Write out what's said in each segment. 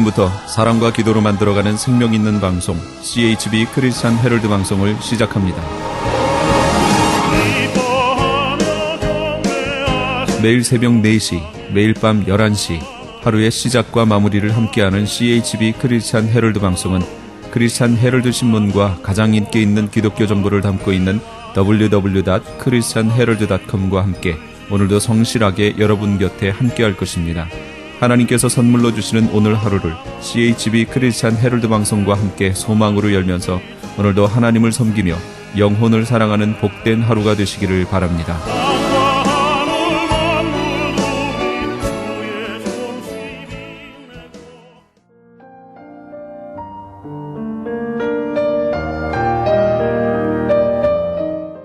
지금부터 사랑과 기도로 만들어가는 생명 있는 방송 CHB 크리스찬 헤럴드 방송을 시작합니다. 매일 새벽 4시, 매일 밤 11시 하루의 시작과 마무리를 함께하는 CHB 크리스찬 헤럴드 방송은 크리스찬 헤럴드 신문과 가장 인기 있는 기독교 정보를 담고 있는 www.christianherald.com과 함께 오늘도 성실하게 여러분 곁에 함께할 것입니다. 하나님께서 선물로 주시는 오늘 하루를 CHB 크리스찬 헤럴드 방송과 함께 소망으로 열면서 오늘도 하나님을 섬기며 영혼을 사랑하는 복된 하루가 되시기를 바랍니다.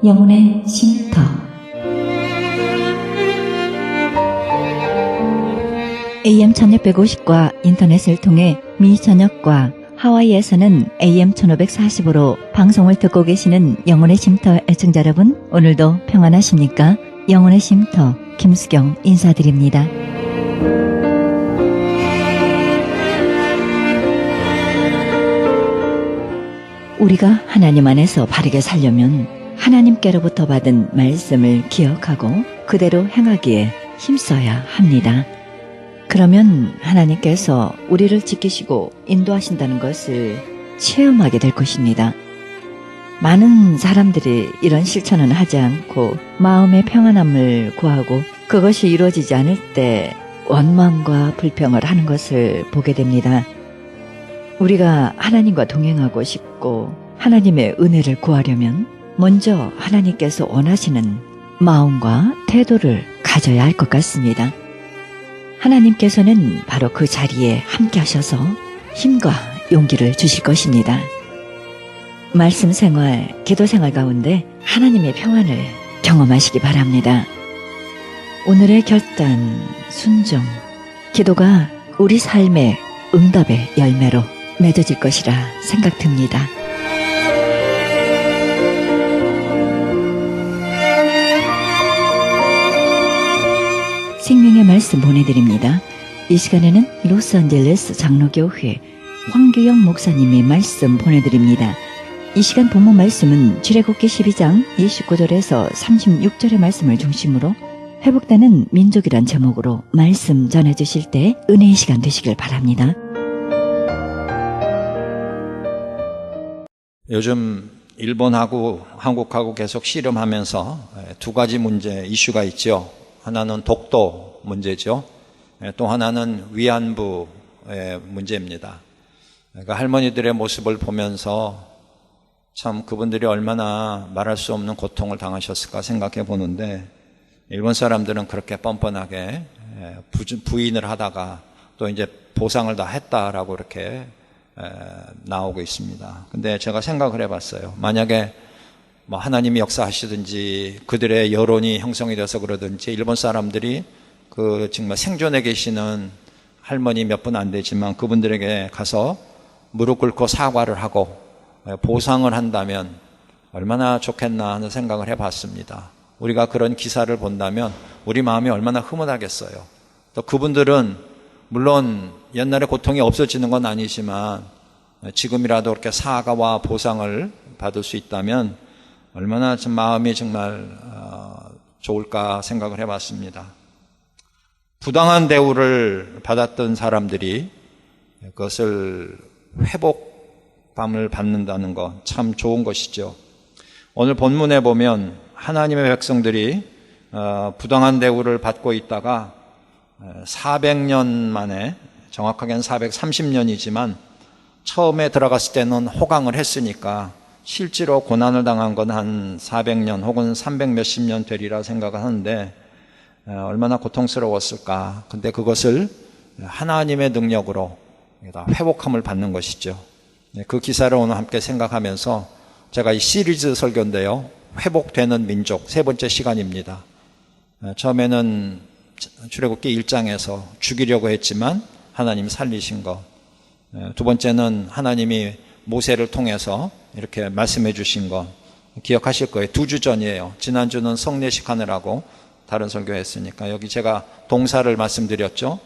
영혼의 쉼터. AM 1650과 인터넷을 통해 미 전역과 하와이에서는 AM 1540으로 방송을 듣고 계시는 영혼의 쉼터 애청자 여러분, 오늘도 평안하십니까? 영혼의 쉼터 김수경 인사드립니다. 우리가 하나님 안에서 바르게 살려면 하나님께로부터 받은 말씀을 기억하고 그대로 행하기에 힘써야 합니다. 그러면 하나님께서 우리를 지키시고 인도하신다는 것을 체험하게 될 것입니다. 많은 사람들이 이런 실천은 하지 않고 마음의 평안함을 구하고 그것이 이루어지지 않을 때 원망과 불평을 하는 것을 보게 됩니다. 우리가 하나님과 동행하고 싶고 하나님의 은혜를 구하려면 먼저 하나님께서 원하시는 마음과 태도를 가져야 할 것 같습니다. 하나님께서는 바로 그 자리에 함께 하셔서 힘과 용기를 주실 것입니다. 말씀 생활, 기도 생활 가운데 하나님의 평안을 경험하시기 바랍니다. 오늘의 결단, 순종, 기도가 우리 삶의 응답의 열매로 맺어질 것이라 생각됩니다. 생명의 말씀 보내드립니다. 이 시간에는 로스앤젤레스 장로교회 황규영 목사님의 말씀 보내드립니다. 이 시간 본문 말씀은 출애굽기 12장 29절에서 36절의 말씀을 중심으로 회복되는 민족이란 제목으로 말씀 전해주실 때 은혜의 시간 되시길 바랍니다. 요즘 일본하고 한국하고 계속 씨름하면서 두 가지 문제, 이슈가 있죠. 하나는 독도 문제죠. 또 하나는 위안부의 문제입니다. 그러니까 할머니들의 모습을 보면서 참 그분들이 얼마나 말할 수 없는 고통을 당하셨을까 생각해 보는데, 일본 사람들은 그렇게 뻔뻔하게 부인을 하다가 또 이제 보상을 다 했다라고 이렇게 나오고 있습니다. 근데 제가 생각을 해봤어요. 만약에 뭐 하나님이 역사하시든지 그들의 여론이 형성이 돼서 그러든지 일본 사람들이 그 정말 생존해 계시는 할머니 몇 분 안 되지만 그분들에게 가서 무릎 꿇고 사과를 하고 보상을 한다면 얼마나 좋겠나 하는 생각을 해봤습니다. 우리가 그런 기사를 본다면 우리 마음이 얼마나 흐뭇하겠어요. 또 그분들은 물론 옛날에 고통이 없어지는 건 아니지만 지금이라도 그렇게 사과와 보상을 받을 수 있다면 얼마나 좀 마음이 정말 좋을까 생각을 해봤습니다. 부당한 대우를 받았던 사람들이 그것을 회복감을 받는다는 것 참 좋은 것이죠. 오늘 본문에 보면 하나님의 백성들이 부당한 대우를 받고 있다가 400년 만에, 정확하게는 430년이지만 처음에 들어갔을 때는 호강을 했으니까 실제로 고난을 당한 건 한 400년 혹은 300 몇십 년 되리라 생각을 하는데 얼마나 고통스러웠을까. 근데 그것을 하나님의 능력으로 회복함을 받는 것이죠. 그 기사를 오늘 함께 생각하면서 제가 이 시리즈 설교인데요, 회복되는 민족, 세 번째 시간입니다. 처음에는 출애굽기 1장에서 죽이려고 했지만 하나님이 살리신 것, 두 번째는 하나님이 모세를 통해서 이렇게 말씀해 주신 것 기억하실 거예요. 2주 전이에요. 지난주는 성례식 하느라고 다른 설교했으니까 여기 제가 동사를 말씀드렸죠.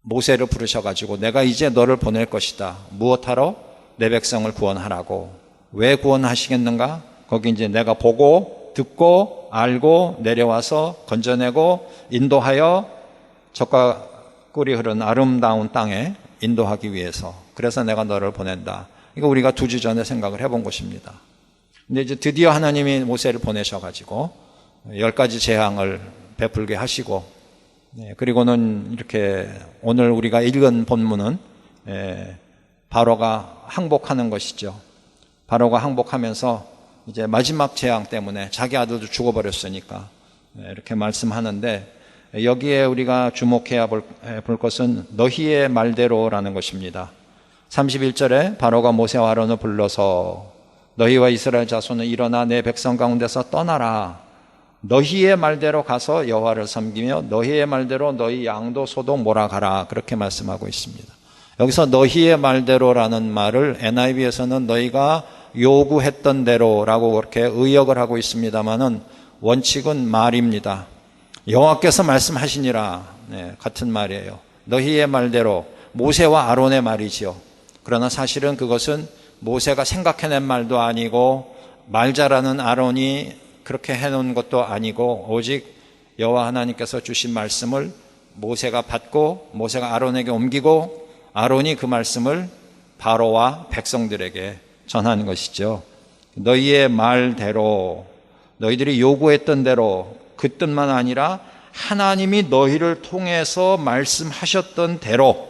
모세를 부르셔가지고 내가 이제 너를 보낼 것이다. 무엇하러? 내 백성을 구원하라고. 왜 구원하시겠는가? 거기 이제 내가 보고 듣고 알고 내려와서 건져내고 인도하여 젖과 꿀이 흐르는 아름다운 땅에 인도하기 위해서. 그래서 내가 너를 보낸다. 이거 우리가 2주 전에 생각을 해본 것입니다. 근데 이제 드디어 하나님이 모세를 보내셔가지고 10가지 재앙을 베풀게 하시고, 그리고는 이렇게 오늘 우리가 읽은 본문은 바로가 항복하는 것이죠. 바로가 항복하면서 이제 마지막 재앙 때문에 자기 아들도 죽어버렸으니까 이렇게 말씀하는데, 여기에 우리가 주목해야 볼 것은 너희의 말대로라는 것입니다. 31절에 바로가 모세와 아론을 불러서 너희와 이스라엘 자손은 일어나 내 백성 가운데서 떠나라. 너희의 말대로 가서 여호와를 섬기며 너희의 말대로 너희 양도 소도 몰아가라. 그렇게 말씀하고 있습니다. 여기서 너희의 말대로라는 말을 NIV에서는 너희가 요구했던 대로라고 그렇게 의역을 하고 있습니다만은 원칙은 말입니다. 여호와께서 말씀하시니라. 같은 말이에요. 너희의 말대로, 모세와 아론의 말이지요. 그러나 사실은 그것은 모세가 생각해낸 말도 아니고 말 잘하는 아론이 그렇게 해놓은 것도 아니고, 오직 여호와 하나님께서 주신 말씀을 모세가 받고 모세가 아론에게 옮기고 아론이 그 말씀을 바로와 백성들에게 전하는 것이죠. 너희의 말대로, 너희들이 요구했던 대로, 그 뜻만 아니라 하나님이 너희를 통해서 말씀하셨던 대로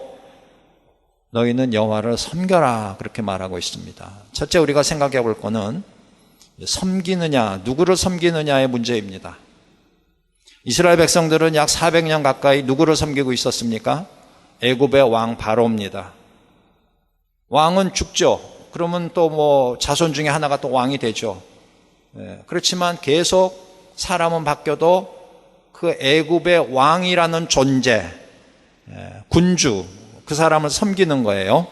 너희는 여호와를 섬겨라. 그렇게 말하고 있습니다. 첫째 우리가 생각해 볼 거는 섬기느냐, 누구를 섬기느냐의 문제입니다. 이스라엘 백성들은 약 400년 가까이 누구를 섬기고 있었습니까? 애굽의 왕 바로입니다. 왕은 죽죠. 그러면 또 뭐 자손 중에 하나가 또 왕이 되죠. 그렇지만 계속 사람은 바뀌어도 그 애굽의 왕이라는 존재, 군주, 그 사람을 섬기는 거예요.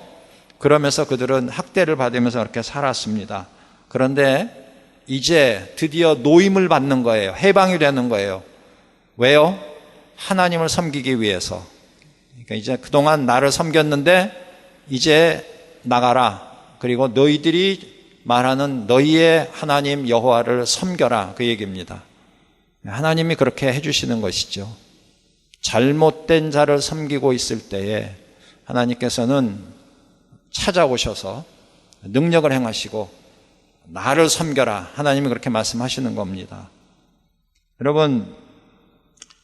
그러면서 그들은 학대를 받으면서 그렇게 살았습니다. 그런데 이제 드디어 노임을 받는 거예요. 해방이 되는 거예요. 왜요? 하나님을 섬기기 위해서. 그러니까 이제 그동안 나를 섬겼는데 이제 나가라. 그리고 너희들이 말하는 너희의 하나님 여호와를 섬겨라. 그 얘기입니다. 하나님이 그렇게 해주시는 것이죠. 잘못된 자를 섬기고 있을 때에 하나님께서는 찾아오셔서 능력을 행하시고 나를 섬겨라. 하나님이 그렇게 말씀하시는 겁니다. 여러분,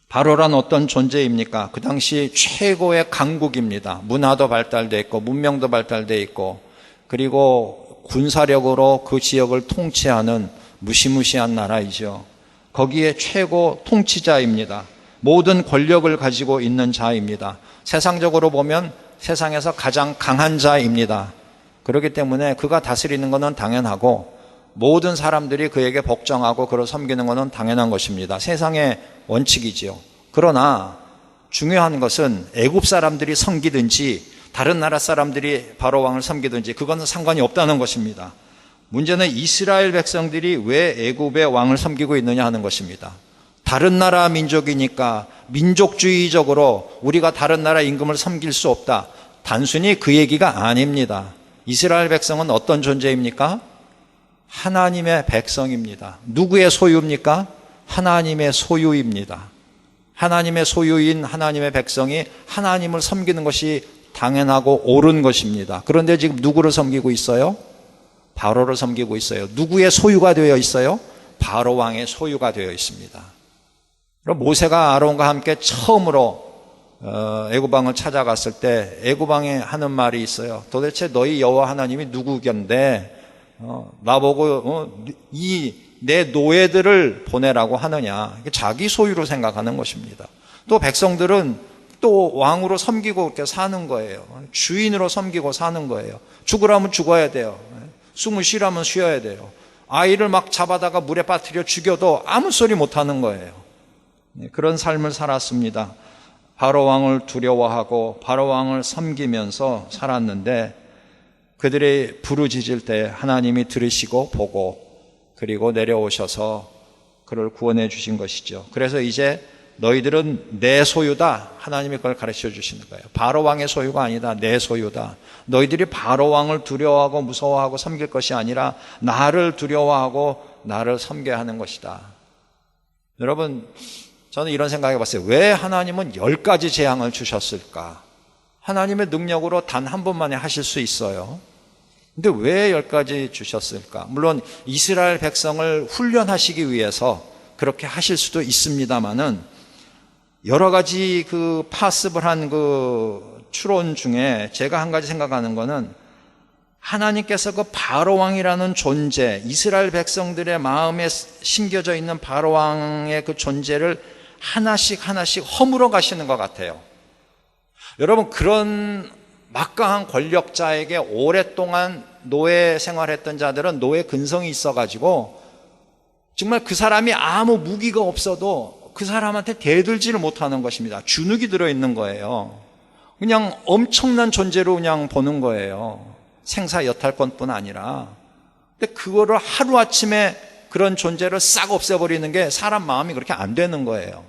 바로란 어떤 존재입니까? 그 당시 최고의 강국입니다. 문화도 발달되어 있고 문명도 발달되어 있고, 그리고 군사력으로 그 지역을 통치하는 무시무시한 나라이죠. 거기에 최고 통치자입니다. 모든 권력을 가지고 있는 자입니다. 세상적으로 보면 세상에서 가장 강한 자입니다. 그렇기 때문에 그가 다스리는 것은 당연하고 모든 사람들이 그에게 복종하고 그를 섬기는 것은 당연한 것입니다. 세상의 원칙이지요. 그러나 중요한 것은 애굽 사람들이 섬기든지 다른 나라 사람들이 바로 왕을 섬기든지 그거는 상관이 없다는 것입니다. 문제는 이스라엘 백성들이 왜 애굽의 왕을 섬기고 있느냐 하는 것입니다. 다른 나라 민족이니까 민족주의적으로 우리가 다른 나라 임금을 섬길 수 없다. 단순히 그 얘기가 아닙니다. 이스라엘 백성은 어떤 존재입니까? 하나님의 백성입니다. 누구의 소유입니까? 하나님의 소유입니다. 하나님의 소유인 하나님의 백성이 하나님을 섬기는 것이 당연하고 옳은 것입니다. 그런데 지금 누구를 섬기고 있어요? 바로를 섬기고 있어요. 누구의 소유가 되어 있어요? 바로 왕의 소유가 되어 있습니다. 그럼 모세가 아론과 함께 처음으로 애굽 왕을 찾아갔을 때 애굽 왕이 하는 말이 있어요. 도대체 너희 여호와 하나님이 누구견데 나보고 이 내 노예들을 보내라고 하느냐. 자기 소유로 생각하는 것입니다. 또 백성들은 또 왕으로 섬기고 그렇게 사는 거예요. 주인으로 섬기고 사는 거예요. 죽으라면 죽어야 돼요. 숨을 쉬라면 쉬어야 돼요. 아이를 막 잡아다가 물에 빠뜨려 죽여도 아무 소리 못하는 거예요. 그런 삶을 살았습니다. 바로 왕을 두려워하고 바로 왕을 섬기면서 살았는데, 그들의 부르짖을 때 하나님이 들으시고 보고 그리고 내려오셔서 그를 구원해 주신 것이죠. 그래서 이제 너희들은 내 소유다. 하나님이 그걸 가르쳐 주시는 거예요. 바로왕의 소유가 아니다. 내 소유다. 너희들이 바로왕을 두려워하고 무서워하고 섬길 것이 아니라 나를 두려워하고 나를 섬겨야 하는 것이다. 여러분, 저는 이런 생각해 봤어요. 왜 하나님은 10가지 재앙을 주셨을까? 하나님의 능력으로 단 한 번만에 하실 수 있어요. 근데 왜 10가지 주셨을까? 물론 이스라엘 백성을 훈련하시기 위해서 그렇게 하실 수도 있습니다만은 여러 가지 그 파습을 그 추론 중에 제가 한 가지 생각하는 거는 하나님께서 그 바로왕이라는 존재, 이스라엘 백성들의 마음에 심겨져 있는 바로왕의 그 존재를 하나씩 허물어 가시는 것 같아요. 여러분, 그런 막강한 권력자에게 오랫동안 노예 생활했던 자들은 노예 근성이 있어가지고 정말 그 사람이 아무 무기가 없어도 그 사람한테 대들지를 못하는 것입니다. 주눅이 들어있는 거예요. 그냥 엄청난 존재로 그냥 보는 거예요. 생사여탈권뿐 아니라. 근데 그거를 하루아침에 그런 존재를 싹 없애버리는 게 사람 마음이 그렇게 안 되는 거예요.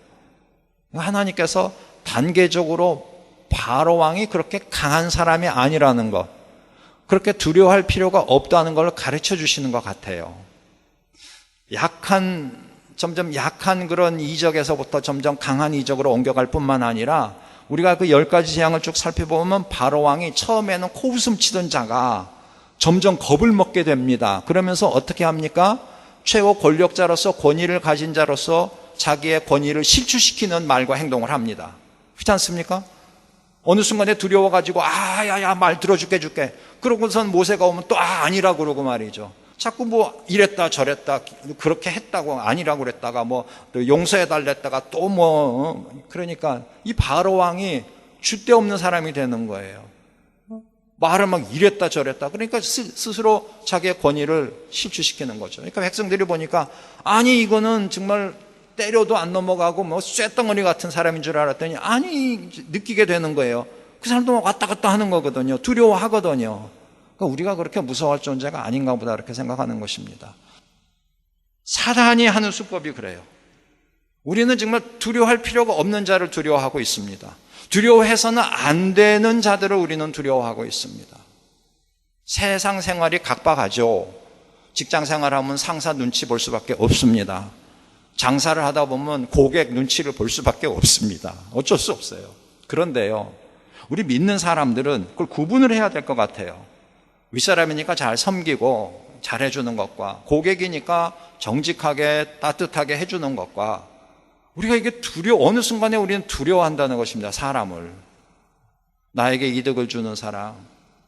하나님께서 단계적으로 바로왕이 그렇게 강한 사람이 아니라는 것, 그렇게 두려워할 필요가 없다는 걸 가르쳐 주시는 것 같아요. 점점 약한 그런 이적에서부터 점점 강한 이적으로 옮겨갈 뿐만 아니라 우리가 그 10가지 재앙을 쭉 살펴보면 바로왕이 처음에는 코웃음 치던 자가 점점 겁을 먹게 됩니다. 그러면서 어떻게 합니까? 최고 권력자로서 권위를 가진 자로서 자기의 권위를 실추시키는 말과 행동을 합니다. 그렇지 않습니까? 어느 순간에 두려워가지고 야야 말 들어줄게 그러고선 모세가 오면 또 아니라고 그러고 말이죠. 자꾸 뭐 이랬다 저랬다 그렇게 했다고 아니라고 그랬다가 뭐 또 용서해달랬다가 또 뭐 그러니까 이 바로왕이 줏대 없는 사람이 되는 거예요. 말을 막 이랬다 저랬다 그러니까 스스로 자기의 권위를 실추시키는 거죠. 그러니까 백성들이 보니까 아니 이거는 정말 때려도 안 넘어가고 뭐 쇳덩어리 같은 사람인 줄 알았더니 아니 느끼게 되는 거예요. 그 사람도 왔다 갔다 하는 거거든요. 두려워하거든요. 그러니까 우리가 그렇게 무서워할 존재가 아닌가 보다 이렇게 생각하는 것입니다. 사단이 하는 수법이 그래요. 우리는 정말 두려워할 필요가 없는 자를 두려워하고 있습니다. 두려워해서는 안 되는 자들을 우리는 두려워하고 있습니다. 세상 생활이 각박하죠. 직장 생활하면 상사 눈치 볼 수밖에 없습니다. 장사를 하다 보면 고객 눈치를 볼 수밖에 없습니다. 어쩔 수 없어요. 그런데요, 우리 믿는 사람들은 그걸 구분을 해야 될 것 같아요. 윗사람이니까 잘 섬기고 잘해주는 것과 고객이니까 정직하게 따뜻하게 해주는 것과 우리가 이게 어느 순간에 우리는 두려워한다는 것입니다. 사람을. 나에게 이득을 주는 사람,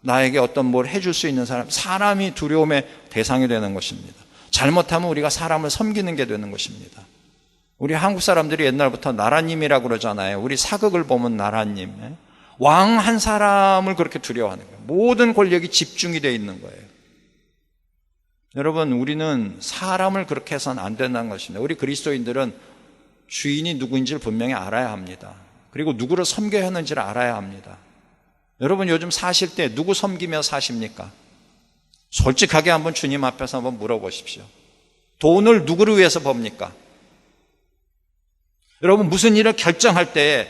나에게 어떤 뭘 해줄 수 있는 사람이 두려움의 대상이 되는 것입니다. 잘못하면 우리가 사람을 섬기는 게 되는 것입니다. 우리 한국 사람들이 옛날부터 나라님이라고 그러잖아요. 우리 사극을 보면 나라님. 왕 한 사람을 그렇게 두려워하는 거예요. 모든 권력이 집중이 되어 있는 거예요. 여러분, 우리는 사람을 그렇게 해서는 안 된다는 것입니다. 우리 그리스도인들은 주인이 누구인지를 분명히 알아야 합니다. 그리고 누구를 섬겨야 하는지를 알아야 합니다. 여러분, 요즘 사실 때 누구 섬기며 사십니까? 솔직하게 한번 주님 앞에서 한번 물어보십시오. 돈을 누구를 위해서 법니까? 여러분, 무슨 일을 결정할 때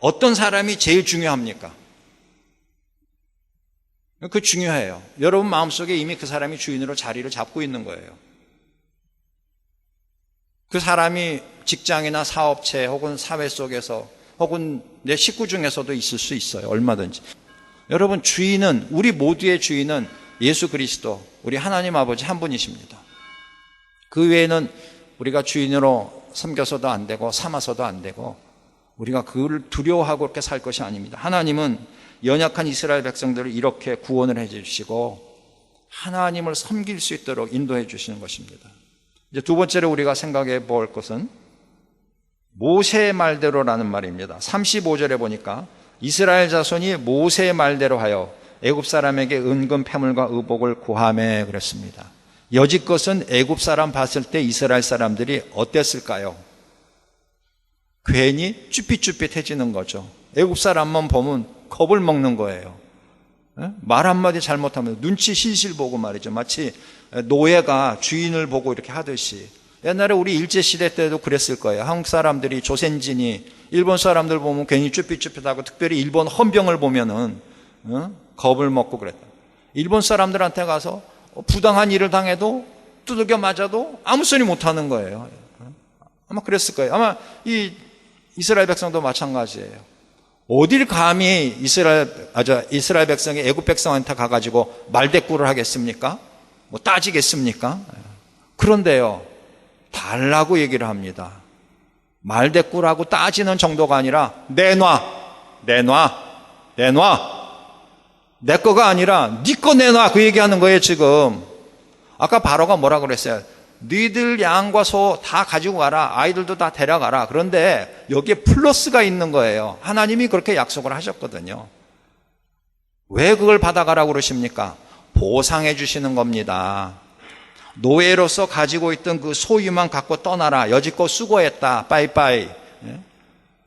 어떤 사람이 제일 중요합니까? 그 중요해요. 여러분 마음속에 이미 그 사람이 주인으로 자리를 잡고 있는 거예요. 그 사람이 직장이나 사업체 혹은 사회 속에서 혹은 내 식구 중에서도 있을 수 있어요. 얼마든지. 여러분, 주인은, 우리 모두의 주인은 예수 그리스도, 우리 하나님 아버지 한 분이십니다. 그 외에는 우리가 주인으로 섬겨서도 안 되고 삼아서도 안 되고 우리가 그를 두려워하고 그렇게 살 것이 아닙니다. 하나님은 연약한 이스라엘 백성들을 이렇게 구원을 해주시고 하나님을 섬길 수 있도록 인도해 주시는 것입니다. 이제 두 번째로 우리가 생각해 볼 것은 모세의 말대로라는 말입니다. 35절에 보니까 이스라엘 자손이 모세의 말대로 하여 애굽 사람에게 은금 패물과 의복을 구하매 그랬습니다. 여지것은 애굽 사람 봤을 때 이스라엘 사람들이 어땠을까요? 괜히 쭈삣쭈삣해지는 거죠. 애굽 사람만 보면 겁을 먹는 거예요. 말 한마디 잘못하면 눈치 실실 보고 말이죠. 마치 노예가 주인을 보고 이렇게 하듯이 옛날에 우리 일제시대 때도 그랬을 거예요. 한국 사람들이 조센진이 일본 사람들 보면 괜히 쭈삣쭈삣하고 특별히 일본 헌병을 보면은 겁을 먹고 그랬다. 일본 사람들한테 가서 부당한 일을 당해도 두들겨 맞아도 아무 소리 못하는 거예요. 아마 그랬을 거예요. 아마 이 이스라엘 백성도 마찬가지예요. 어딜 감히 이스라엘 백성이 애굽 백성한테 가가지고 말대꾸를 하겠습니까? 뭐 따지겠습니까? 그런데요, 달라고 얘기를 합니다. 말대꾸라고 따지는 정도가 아니라 내놔. 내 거가 아니라 네 거 내놔, 그 얘기하는 거예요. 지금 아까 바로가 뭐라 그랬어요? 너희들 양과 소 다 가지고 가라, 아이들도 다 데려가라. 그런데 여기에 플러스가 있는 거예요. 하나님이 그렇게 약속을 하셨거든요. 왜 그걸 받아가라고 그러십니까? 보상해 주시는 겁니다. 노예로서 가지고 있던 그 소유만 갖고 떠나라. 여지껏 수고했다, 빠이빠이.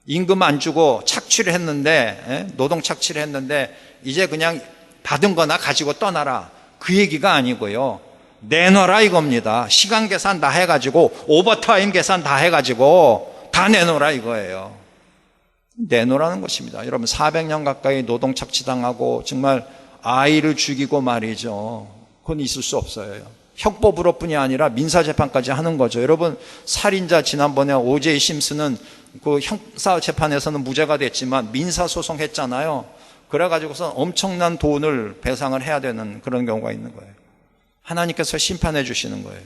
임금 안 주고 착취를 했는데, 노동 착취를 했는데 이제 그냥 받은 거나 가지고 떠나라, 그 얘기가 아니고요. 내놔라 이겁니다. 시간 계산 다 해가지고, 오버타임 계산 다 해가지고 다 내놓으라 이거예요. 내놓으라는 것입니다. 여러분, 400년 가까이 노동 착취당하고 정말 아이를 죽이고 말이죠. 그건 있을 수 없어요. 형법으로 뿐이 아니라 민사재판까지 하는 거죠. 여러분, 살인자 지난번에 오제이 심슨은 그 형사재판에서는 무죄가 됐지만 민사소송했잖아요. 그래가지고서 엄청난 돈을 배상을 해야 되는 그런 경우가 있는 거예요. 하나님께서 심판해 주시는 거예요.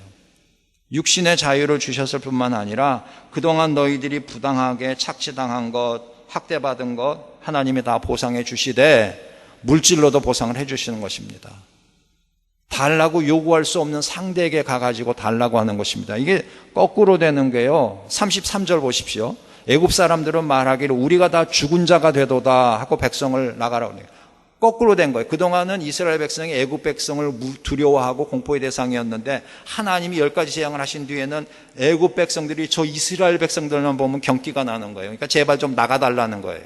육신의 자유를 주셨을 뿐만 아니라 그동안 너희들이 부당하게 착취당한 것, 학대받은 것 하나님이 다 보상해 주시되 물질로도 보상을 해 주시는 것입니다. 달라고 요구할 수 없는 상대에게 가가지고 달라고 하는 것입니다. 이게 거꾸로 되는 게요, 33절 보십시오. 애굽 사람들은 말하기를 우리가 다 죽은 자가 되도다 하고 백성을 나가라고 해요. 거꾸로 된 거예요. 그동안은 이스라엘 백성이 애굽 백성을 두려워하고 공포의 대상이었는데 하나님이 10가지 재앙을 하신 뒤에는 애굽 백성들이 저 이스라엘 백성들만 보면 경기가 나는 거예요. 그러니까 제발 좀 나가달라는 거예요.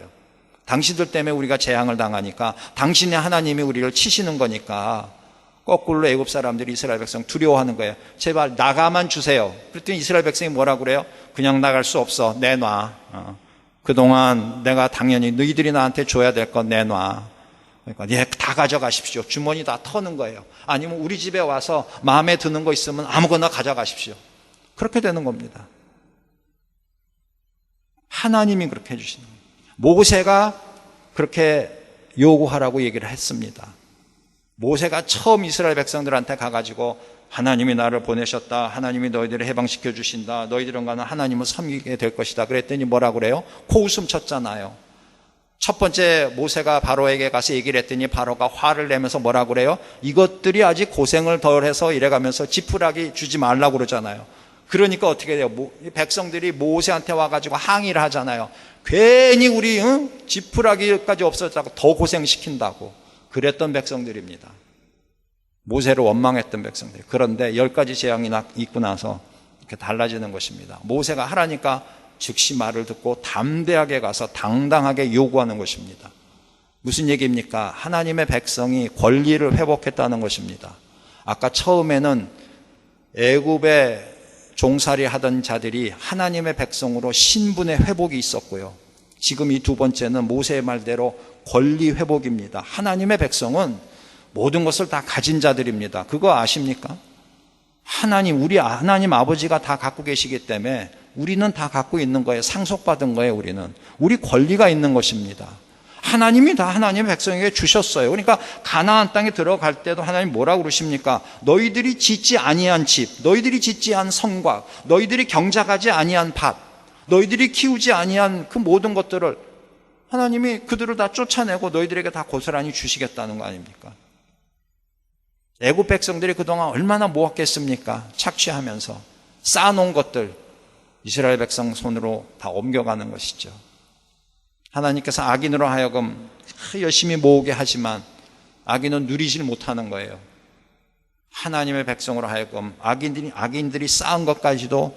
당신들 때문에 우리가 재앙을 당하니까, 당신의 하나님이 우리를 치시는 거니까. 거꾸로 애굽 사람들이 이스라엘 백성 두려워하는 거예요. 제발 나가만 주세요. 그랬더니 이스라엘 백성이 뭐라고 그래요? 그냥 나갈 수 없어, 내놔. 그동안 내가 당연히 너희들이 나한테 줘야 될 건 내놔. 그러니까 다 가져가십시오. 주머니 다 터는 거예요. 아니면 우리 집에 와서 마음에 드는 거 있으면 아무거나 가져가십시오. 그렇게 되는 겁니다. 하나님이 그렇게 해주시는 거예요. 모세가 그렇게 요구하라고 얘기를 했습니다. 모세가 처음 이스라엘 백성들한테 가가지고 하나님이 나를 보내셨다, 하나님이 너희들을 해방시켜 주신다, 너희들은 가는 하나님을 섬기게 될 것이다 그랬더니 뭐라고 그래요? 코웃음 쳤잖아요. 첫 번째 모세가 바로에게 가서 얘기를 했더니 바로가 화를 내면서 뭐라고 그래요? 이것들이 아직 고생을 덜 해서 이래가면서 지푸라기 주지 말라고 그러잖아요. 그러니까 어떻게 돼요? 백성들이 모세한테 와가지고 항의를 하잖아요. 괜히 우리 지푸라기까지 없어졌다고 더 고생시킨다고 그랬던 백성들입니다. 모세를 원망했던 백성들. 그런데 10가지 재앙이 있고 나서 이렇게 달라지는 것입니다. 모세가 하라니까 즉시 말을 듣고 담대하게 가서 당당하게 요구하는 것입니다. 무슨 얘기입니까? 하나님의 백성이 권리를 회복했다는 것입니다. 아까 처음에는 애굽에 종살이 하던 자들이 하나님의 백성으로 신분의 회복이 있었고요. 지금 이 두 번째는 모세의 말대로 권리 회복입니다. 하나님의 백성은 모든 것을 다 가진 자들입니다. 그거 아십니까? 우리 하나님 아버지가 다 갖고 계시기 때문에 우리는 다 갖고 있는 거예요. 상속받은 거예요. 우리 권리가 있는 것입니다. 하나님이 다 하나님의 백성에게 주셨어요. 그러니까 가나안 땅에 들어갈 때도 하나님 뭐라고 그러십니까? 너희들이 짓지 아니한 집, 너희들이 짓지 않은 성곽, 너희들이 경작하지 아니한 밭, 너희들이 키우지 아니한 그 모든 것들을 하나님이 그들을 다 쫓아내고 너희들에게 다 고스란히 주시겠다는 거 아닙니까? 애굽 백성들이 그동안 얼마나 모았겠습니까? 착취하면서 쌓아놓은 것들 이스라엘 백성 손으로 다 옮겨가는 것이죠. 하나님께서 악인으로 하여금 열심히 모으게 하지만 악인은 누리질 못하는 거예요. 하나님의 백성으로 하여금 악인들이 쌓은 것까지도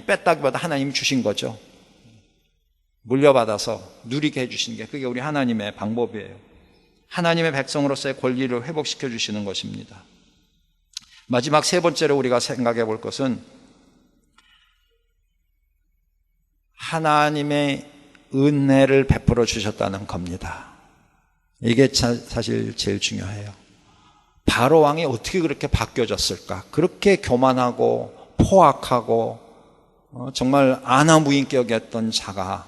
뺐다기보다 하나님이 주신 거죠. 물려받아서 누리게 해주시는 게 그게 우리 하나님의 방법이에요. 하나님의 백성으로서의 권리를 회복시켜 주시는 것입니다. 마지막 세 번째로 우리가 생각해 볼 것은 하나님의 은혜를 베풀어 주셨다는 겁니다. 이게 사실 제일 중요해요. 바로 왕이 어떻게 그렇게 바뀌어졌을까? 그렇게 교만하고 포악하고 정말 아나무인격이었던 자가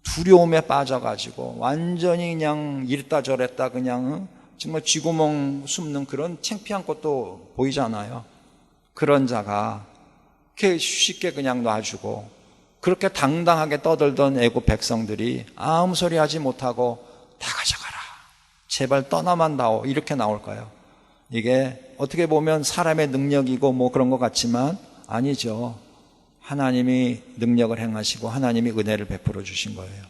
두려움에 빠져가지고 완전히 그냥 이랬다 저랬다 그냥 정말 쥐구멍 숨는 그런 창피한 것도 보이잖아요. 그런 자가 이렇게 쉽게 그냥 놔주고 그렇게 당당하게 떠들던 애국 백성들이 아무 소리 하지 못하고 다 가져가라. 제발 떠나만 다오. 이렇게 나올까요? 이게 어떻게 보면 사람의 능력이고 뭐 그런 것 같지만 아니죠. 하나님이 능력을 행하시고 하나님이 은혜를 베풀어 주신 거예요.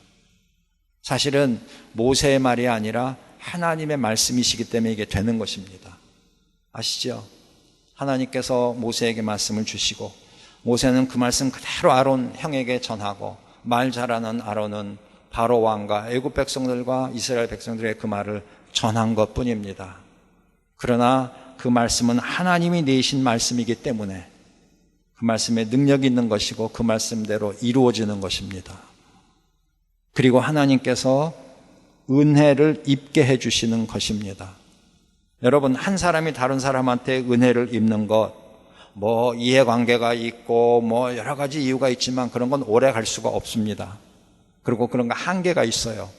사실은 모세의 말이 아니라 하나님의 말씀이시기 때문에 이게 되는 것입니다. 아시죠? 하나님께서 모세에게 말씀을 주시고 모세는 그 말씀 그대로 아론 형에게 전하고 말 잘하는 아론은 바로 왕과 애굽 백성들과 이스라엘 백성들의 그 말을 전한 것뿐입니다. 그러나 그 말씀은 하나님이 내신 말씀이기 때문에 그 말씀에 능력이 있는 것이고 그 말씀대로 이루어지는 것입니다. 그리고 하나님께서 은혜를 입게 해주시는 것입니다. 여러분, 한 사람이 다른 사람한테 은혜를 입는 것, 뭐 이해관계가 있고 뭐 여러 가지 이유가 있지만 그런 건 오래 갈 수가 없습니다. 그리고 그런 거 한계가 있어요.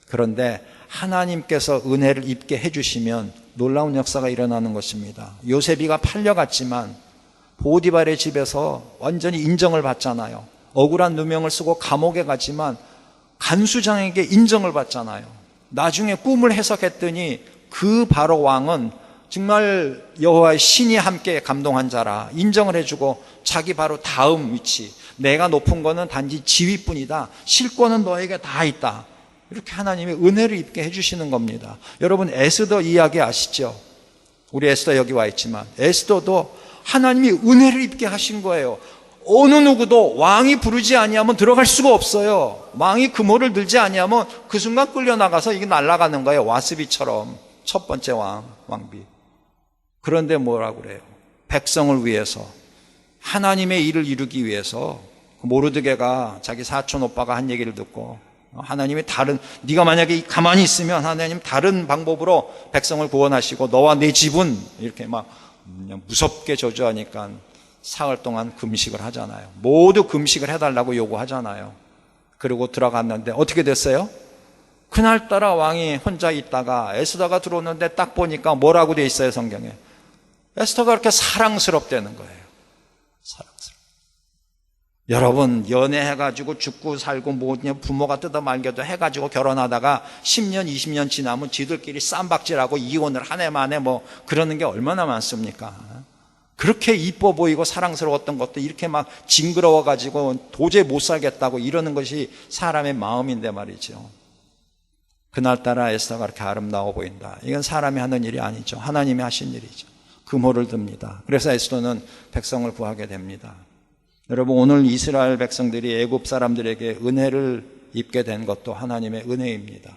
그런데 하나님께서 은혜를 입게 해주시면 놀라운 역사가 일어나는 것입니다. 요셉이가 팔려갔지만 보디발의 집에서 완전히 인정을 받잖아요. 억울한 누명을 쓰고 감옥에 갔지만 간수장에게 인정을 받잖아요. 나중에 꿈을 해석했더니 그 바로 왕은 정말 여호와의 신이 함께 감동한 자라 인정을 해주고 자기 바로 다음 위치, 내가 높은 거는 단지 지위뿐이다. 실권은 너에게 다 있다. 이렇게 하나님이 은혜를 입게 해주시는 겁니다. 여러분, 에스더 이야기 아시죠? 우리 에스더 여기 와 있지만 에스더도 하나님이 은혜를 입게 하신 거예요. 어느 누구도 왕이 부르지 아니하면 들어갈 수가 없어요. 왕이 금호를 들지 아니하면 그 순간 끌려나가서 이게 날아가는 거예요. 와스비처럼 첫 번째 왕비. 그런데 뭐라고 그래요? 백성을 위해서, 하나님의 일을 이루기 위해서 모르드게가 자기 사촌 오빠가 한 얘기를 듣고 하나님이 네가 만약에 가만히 있으면 하나님 다른 방법으로 백성을 구원하시고 너와 내 집은 이렇게 막 그냥 무섭게 저주하니까 사흘 동안 금식을 하잖아요. 모두 금식을 해달라고 요구하잖아요. 그리고 들어갔는데 어떻게 됐어요? 그날따라 왕이 혼자 있다가 에스더가 들어오는데 딱 보니까 뭐라고 돼 있어요, 성경에? 에스더가 그렇게 사랑스럽다는 거예요. 사랑스럽. 여러분, 연애해가지고 죽고 살고 뭐 부모가 뜯어말겨도 해가지고 결혼하다가 10년, 20년 지나면 지들끼리 쌈박질하고 이혼을 한 해 만에 뭐 그러는 게 얼마나 많습니까? 그렇게 이뻐 보이고 사랑스러웠던 것도 이렇게 막 징그러워가지고 도저히 못 살겠다고 이러는 것이 사람의 마음인데 말이죠. 그날따라 에스더가 그렇게 아름다워 보인다. 이건 사람이 하는 일이 아니죠. 하나님이 하신 일이죠. 금호를 듭니다. 그래서 에스더는 백성을 구하게 됩니다. 여러분, 오늘 이스라엘 백성들이 애굽 사람들에게 은혜를 입게 된 것도 하나님의 은혜입니다.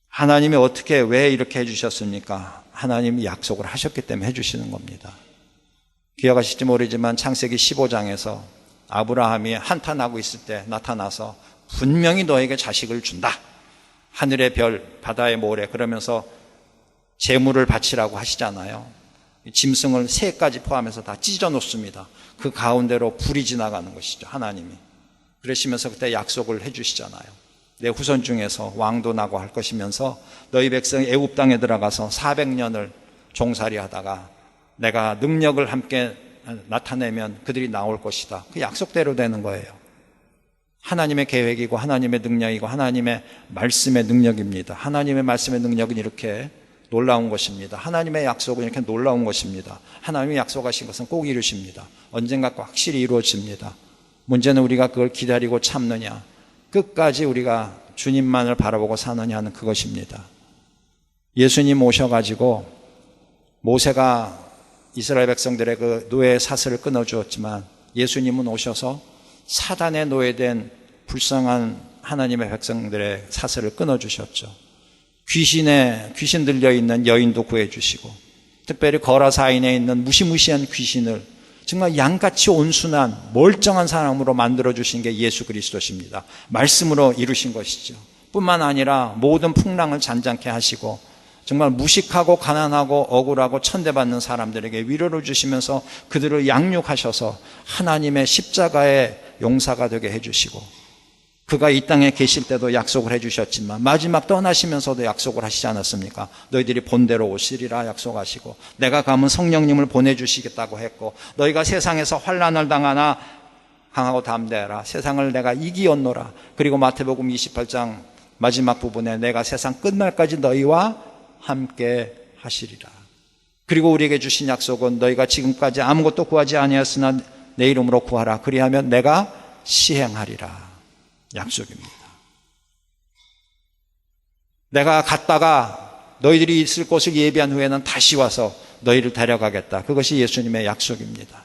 하나님이 어떻게 왜 이렇게 해주셨습니까? 하나님이 약속을 하셨기 때문에 해주시는 겁니다. 기억하실지 모르지만 창세기 15장에서 아브라함이 한탄하고 있을 때 나타나서 분명히 너에게 자식을 준다. 하늘의 별, 바다의 모래, 그러면서 제물을 바치라고 하시잖아요. 짐승을 3가지 포함해서 다 찢어 놓습니다. 그 가운데로 불이 지나가는 것이죠, 하나님이. 그러시면서 그때 약속을 해주시잖아요. 내 후손 중에서 왕도 나고 할 것이면서 너희 백성이 애굽 땅에 들어가서 400년을 종살이 하다가 내가 능력을 함께 나타내면 그들이 나올 것이다. 그 약속대로 되는 거예요. 하나님의 계획이고 하나님의 능력이고 하나님의 말씀의 능력입니다. 하나님의 말씀의 능력은 이렇게 놀라운 것입니다. 하나님의 약속은 이렇게 놀라운 것입니다. 하나님이 약속하신 것은 꼭 이루십니다. 언젠가 확실히 이루어집니다. 문제는 우리가 그걸 기다리고 참느냐, 끝까지 우리가 주님만을 바라보고 사느냐 하는 그것입니다. 예수님 오셔가지고 모세가 이스라엘 백성들의 그 노예의 사슬을 끊어주었지만 예수님은 오셔서 사단의 노예된 불쌍한 하나님의 백성들의 사슬을 끊어주셨죠. 귀신 들려있는 여인도 구해주시고 특별히 거라사인에 있는 무시무시한 귀신을 정말 양같이 온순한 멀쩡한 사람으로 만들어주신 게 예수 그리스도십니다. 말씀으로 이루신 것이죠. 뿐만 아니라 모든 풍랑을 잔잔케 하시고 정말 무식하고 가난하고 억울하고 천대받는 사람들에게 위로를 주시면서 그들을 양육하셔서 하나님의 십자가의 용사가 되게 해주시고, 그가 이 땅에 계실 때도 약속을 해주셨지만 마지막 떠나시면서도 약속을 하시지 않았습니까? 너희들이 본대로 오시리라 약속하시고, 내가 가면 성령님을 보내주시겠다고 했고, 너희가 세상에서 환난을 당하나 강하고 담대하라, 세상을 내가 이기었노라. 그리고 마태복음 28장 마지막 부분에 내가 세상 끝날까지 너희와 함께 하시리라. 그리고 우리에게 주신 약속은 너희가 지금까지 아무것도 구하지 아니하였으나 내 이름으로 구하라. 그리하면 내가 시행하리라. 약속입니다. 내가 갔다가 너희들이 있을 곳을 예비한 후에는 다시 와서 너희를 데려가겠다. 그것이 예수님의 약속입니다.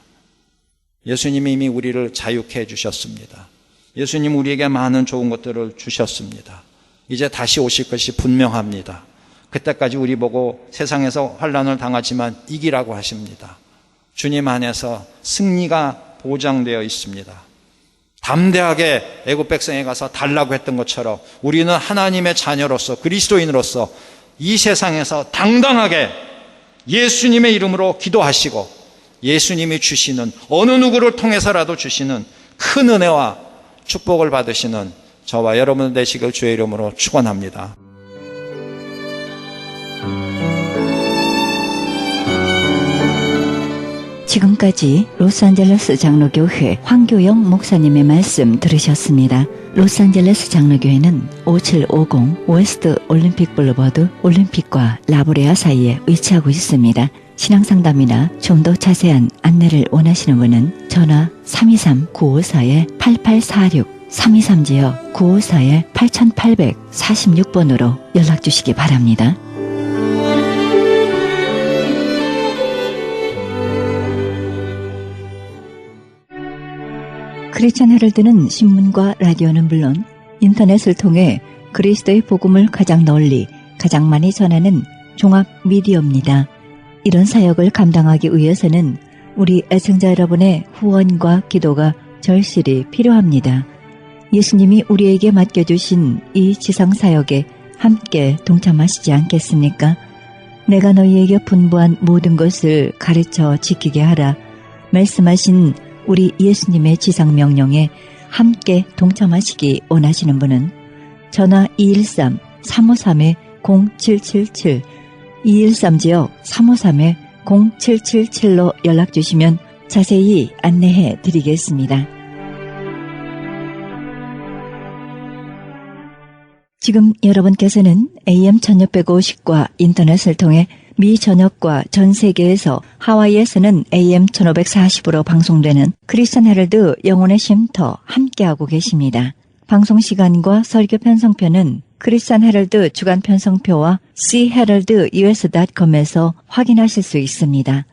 예수님이 이미 우리를 자유케 해주셨습니다. 예수님 우리에게 많은 좋은 것들을 주셨습니다. 이제 다시 오실 것이 분명합니다. 그때까지 우리 보고 세상에서 환난을 당하지만 이기라고 하십니다. 주님 안에서 승리가 보장되어 있습니다. 담대하게 애굽 백성에 가서 달라고 했던 것처럼 우리는 하나님의 자녀로서 그리스도인으로서 이 세상에서 당당하게 예수님의 이름으로 기도하시고 예수님이 주시는 어느 누구를 통해서라도 주시는 큰 은혜와 축복을 받으시는 저와 여러분 되시길 주의 이름으로 축원합니다. 지금까지 로스앤젤레스 장로교회 황교영 목사님의 말씀 들으셨습니다. 로스앤젤레스 장로교회는 5750 웨스트 올림픽 블루버드 올림픽과 라브레아 사이에 위치하고 있습니다. 신앙상담이나 좀 더 자세한 안내를 원하시는 분은 전화 323-954-8846 323지역 954-8846번으로 연락주시기 바랍니다. 크리스천 헤럴드는 신문과 라디오는 물론 인터넷을 통해 그리스도의 복음을 가장 널리 가장 많이 전하는 종합 미디어입니다. 이런 사역을 감당하기 위해서는 우리 애청자 여러분의 후원과 기도가 절실히 필요합니다. 예수님이 우리에게 맡겨주신 이 지상사역에 함께 동참하시지 않겠습니까? 내가 너희에게 분부한 모든 것을 가르쳐 지키게 하라 말씀하신 우리 예수님의 지상명령에 함께 동참하시기 원하시는 분은 전화 213-353-0777 213지역 353-0777로 연락주시면 자세히 안내해 드리겠습니다. 지금 여러분께서는 AM 1650과 인터넷을 통해 미 전역과 전 세계에서 하와이에서는 AM 1540으로 방송되는 크리스천 헤럴드 영혼의 쉼터 함께하고 계십니다. 방송 시간과 설교 편성표는 크리스천 헤럴드 주간 편성표와 cheheraldus.com에서 확인하실 수 있습니다.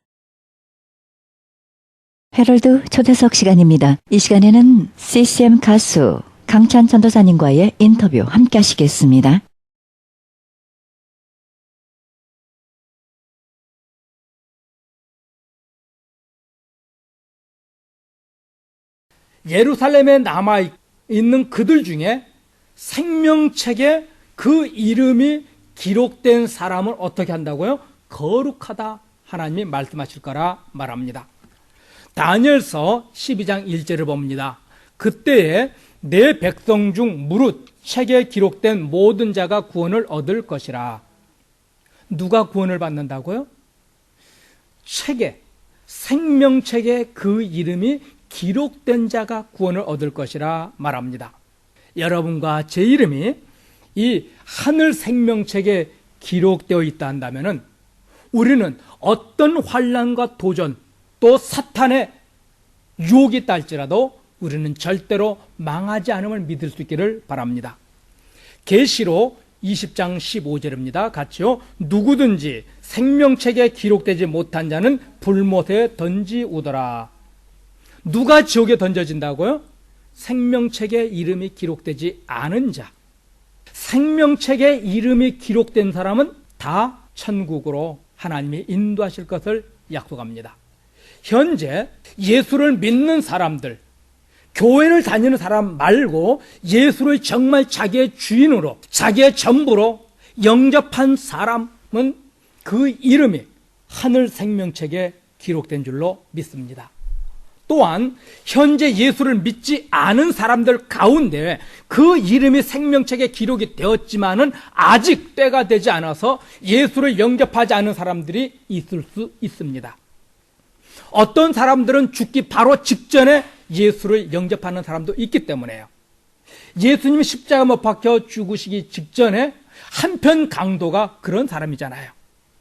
헤럴드 초대석 시간입니다. 이 시간에는 CCM 가수 강찬 전도사님과의 인터뷰 함께 하시겠습니다. 예루살렘에 남아있는 그들 중에 생명책에 그 이름이 기록된 사람을 어떻게 한다고요? 거룩하다 하나님이 말씀하실 거라 말합니다. 다니엘서 12장 1절을 봅니다. 그때에 내 백성 중 무릇 책에 기록된 모든 자가 구원을 얻을 것이라. 누가 구원을 받는다고요? 책에, 생명책에 그 이름이 기록된 자가 구원을 얻을 것이라 말합니다. 여러분과 제 이름이 이 하늘 생명책에 기록되어 있다 한다면 우리는 어떤 환난과 도전 또 사탄의 유혹이 있다 할지라도 우리는 절대로 망하지 않음을 믿을 수 있기를 바랍니다. 계시록 20장 15절입니다. 같이요. 누구든지 생명책에 기록되지 못한 자는 불못에 던지우더라. 누가 지옥에 던져진다고요? 생명책에 이름이 기록되지 않은 자. 생명책에 이름이 기록된 사람은 다 천국으로 하나님이 인도하실 것을 약속합니다. 현재 예수를 믿는 사람들, 교회를 다니는 사람 말고 예수를 정말 자기의 주인으로, 자기의 전부로 영접한 사람은 그 이름이 하늘 생명책에 기록된 줄로 믿습니다. 또한 현재 예수를 믿지 않은 사람들 가운데 그 이름이 생명책에 기록이 되었지만은 아직 때가 되지 않아서 예수를 영접하지 않은 사람들이 있을 수 있습니다. 어떤 사람들은 죽기 바로 직전에 예수를 영접하는 사람도 있기 때문에요. 예수님이 십자가 못 박혀 죽으시기 직전에 한편 강도가 그런 사람이잖아요.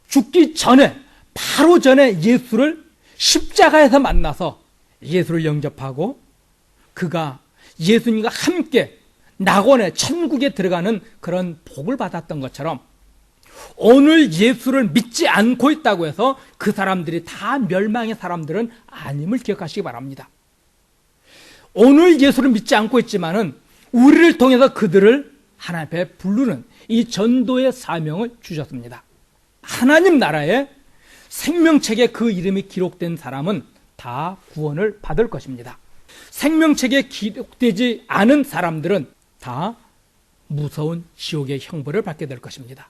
죽기 전에, 바로 전에 예수를 십자가에서 만나서 예수를 영접하고 그가 예수님과 함께 낙원의 천국에 들어가는 그런 복을 받았던 것처럼 오늘 예수를 믿지 않고 있다고 해서 그 사람들이 다 멸망의 사람들은 아님을 기억하시기 바랍니다. 오늘 예수를 믿지 않고 있지만은 우리를 통해서 그들을 하나님 앞에 부르는 이 전도의 사명을 주셨습니다. 하나님 나라의 생명책에 그 이름이 기록된 사람은 다 구원을 받을 것입니다. 생명책에 기록되지 않은 사람들은 다 무서운 지옥의 형벌을 받게 될 것입니다.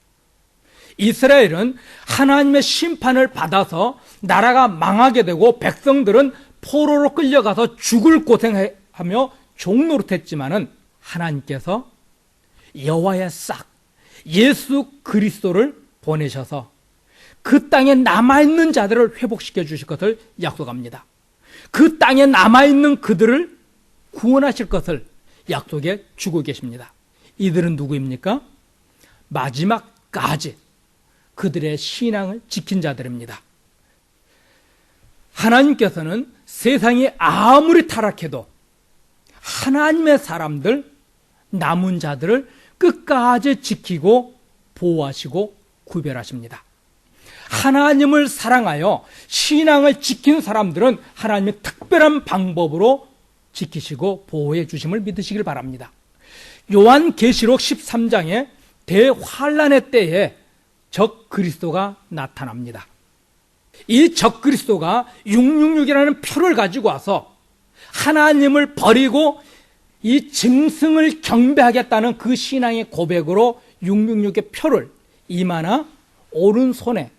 이스라엘은 하나님의 심판을 받아서 나라가 망하게 되고 백성들은 포로로 끌려가서 죽을 고생하며 종노릇했지만은 하나님께서 여호와의 싹 예수 그리스도를 보내셔서 그 땅에 남아있는 자들을 회복시켜 주실 것을 약속합니다. 그 땅에 남아있는 그들을 구원하실 것을 약속해 주고 계십니다. 이들은 누구입니까? 마지막까지 그들의 신앙을 지킨 자들입니다. 하나님께서는 세상이 아무리 타락해도 하나님의 사람들, 남은 자들을 끝까지 지키고 보호하시고 구별하십니다. 하나님을 사랑하여 신앙을 지킨 사람들은 하나님의 특별한 방법으로 지키시고 보호해 주심을 믿으시길 바랍니다. 요한계시록 13장에 대환란의 때에 적 그리스도가 나타납니다. 이 적 그리스도가 666이라는 표를 가지고 와서 하나님을 버리고 이 짐승을 경배하겠다는 그 신앙의 고백으로 666의 표를 이마나 오른손에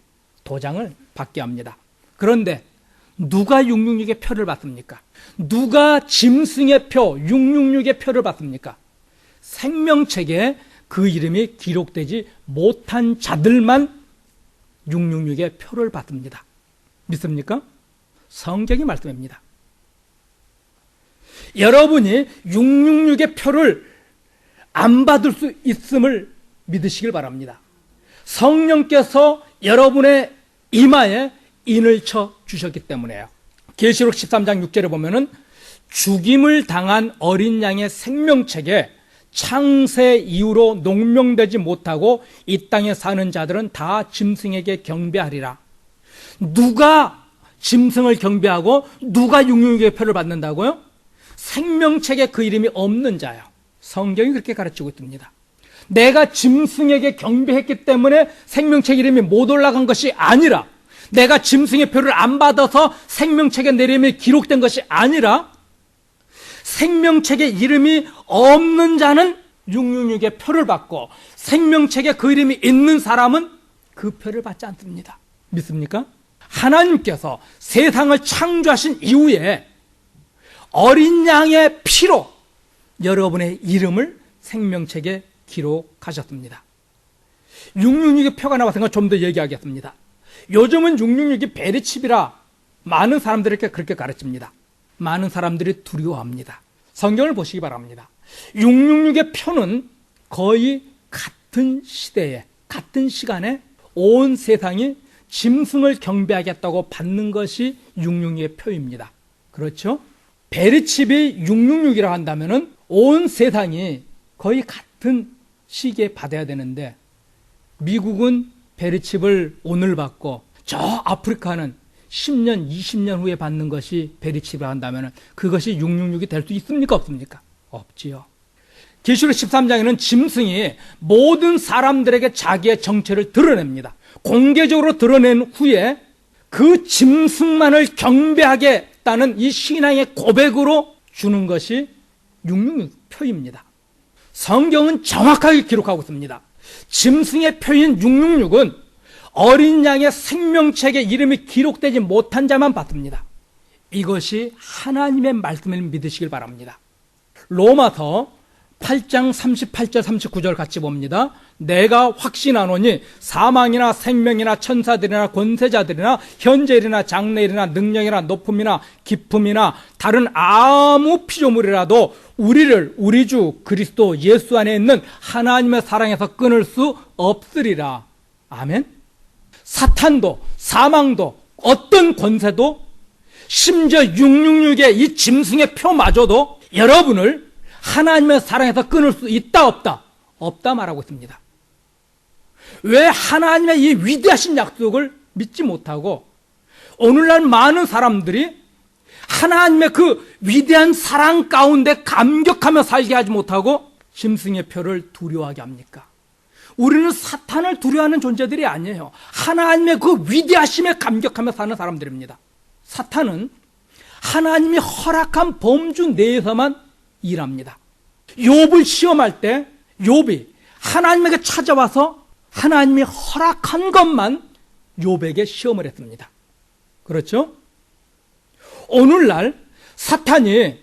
도장을 받게 합니다. 그런데 누가 666의 표를 받습니까? 누가 짐승의 표, 666의 표를 받습니까? 생명책에 그 이름이 기록되지 못한 자들만 666의 표를 받습니다. 믿습니까? 성경이 말씀입니다. 여러분이 666의 표를 안 받을 수 있음을 믿으시길 바랍니다. 성령께서 여러분의 이마에 인을 쳐 주셨기 때문에요. 계시록 13장 6절에 보면은 죽임을 당한 어린 양의 생명책에 창세 이후로 농명되지 못하고 이 땅에 사는 자들은 다 짐승에게 경배하리라. 누가 짐승을 경배하고 누가 666의 표를 받는다고요? 생명책에 그 이름이 없는 자요. 성경이 그렇게 가르치고 있습니다. 내가 짐승에게 경배했기 때문에 생명책 이름이 못 올라간 것이 아니라, 내가 짐승의 표를 안 받아서 생명책에 내 이름이 기록된 것이 아니라, 생명책에 이름이 없는 자는 666의 표를 받고 생명책에 그 이름이 있는 사람은 그 표를 받지 않습니다. 믿습니까? 하나님께서 세상을 창조하신 이후에 어린 양의 피로 여러분의 이름을 생명책에 기록하셨습니다. 666의 표가 나왔으니까 좀 더 얘기하겠습니다. 요즘은 666이 베리칩이라 많은 사람들에게 그렇게 가르칩니다. 많은 사람들이 두려워합니다. 성경을 보시기 바랍니다. 666의 표는 거의 같은 시대에, 같은 시간에 온 세상이 짐승을 경배하겠다고 받는 것이 666의 표입니다. 그렇죠? 베리칩이 666이라 한다면은 온 세상이 거의 같은 시기에 받아야 되는데, 미국은 베리칩을 오늘 받고 저 아프리카는 10년, 20년 후에 받는 것이 베리칩이라 한다면 그것이 666이 될 수 있습니까? 없습니까? 없지요. 계시록 13장에는 짐승이 모든 사람들에게 자기의 정체를 드러냅니다. 공개적으로 드러낸 후에 그 짐승만을 경배하겠다는 이 신앙의 고백으로 주는 것이 666표입니다. 성경은 정확하게 기록하고 있습니다. 짐승의 표인 666은 어린 양의 생명책에 이름이 기록되지 못한 자만 받습니다. 이것이 하나님의 말씀을 믿으시길 바랍니다. 로마서 8장 38절 39절 같이 봅니다. 내가 확신하노니 사망이나 생명이나 천사들이나 권세자들이나 현재일이나 장래일이나 능력이나 높음이나 깊음이나 다른 아무 피조물이라도 우리를 우리 주 그리스도 예수 안에 있는 하나님의 사랑에서 끊을 수 없으리라. 아멘. 사탄도 사망도 어떤 권세도 심지어 666의 이 짐승의 표마저도 여러분을 하나님의 사랑에서 끊을 수 있다 없다? 없다 말하고 있습니다. 왜 하나님의 이 위대하신 약속을 믿지 못하고 오늘날 많은 사람들이 하나님의 그 위대한 사랑 가운데 감격하며 살게 하지 못하고 짐승의 표를 두려워하게 합니까? 우리는 사탄을 두려워하는 존재들이 아니에요. 하나님의 그 위대하심에 감격하며 사는 사람들입니다. 사탄은 하나님이 허락한 범주 내에서만 일합니다. 욥을 시험할 때 욥이 하나님에게 찾아와서 하나님이 허락한 것만 욥에게 시험을 했습니다. 그렇죠? 오늘날 사탄이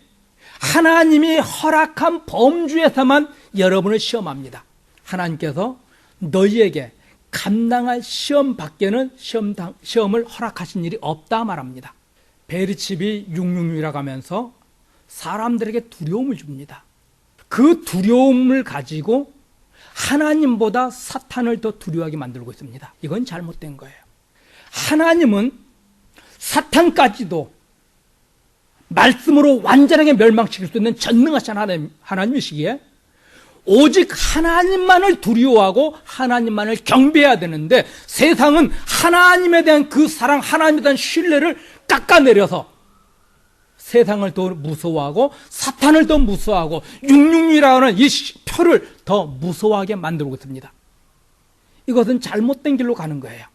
하나님이 허락한 범주에서만 여러분을 시험합니다. 하나님께서 너희에게 감당할 시험 밖에는 시험을 허락하신 일이 없다 말합니다. 베르칩이 666이라고 하면서 사람들에게 두려움을 줍니다. 그 두려움을 가지고 하나님보다 사탄을 더 두려워하게 만들고 있습니다. 이건 잘못된 거예요. 하나님은 사탄까지도 말씀으로 완전하게 멸망시킬 수 있는 전능하신 하나님이시기에 오직 하나님만을 두려워하고 하나님만을 경배해야 되는데 세상은 하나님에 대한 그 사랑, 하나님에 대한 신뢰를 깎아내려서 세상을 더 무서워하고 사탄을 더 무서워하고 666이라는 이 표를 더 무서워하게 만들고 있습니다. 이것은 잘못된 길로 가는 거예요.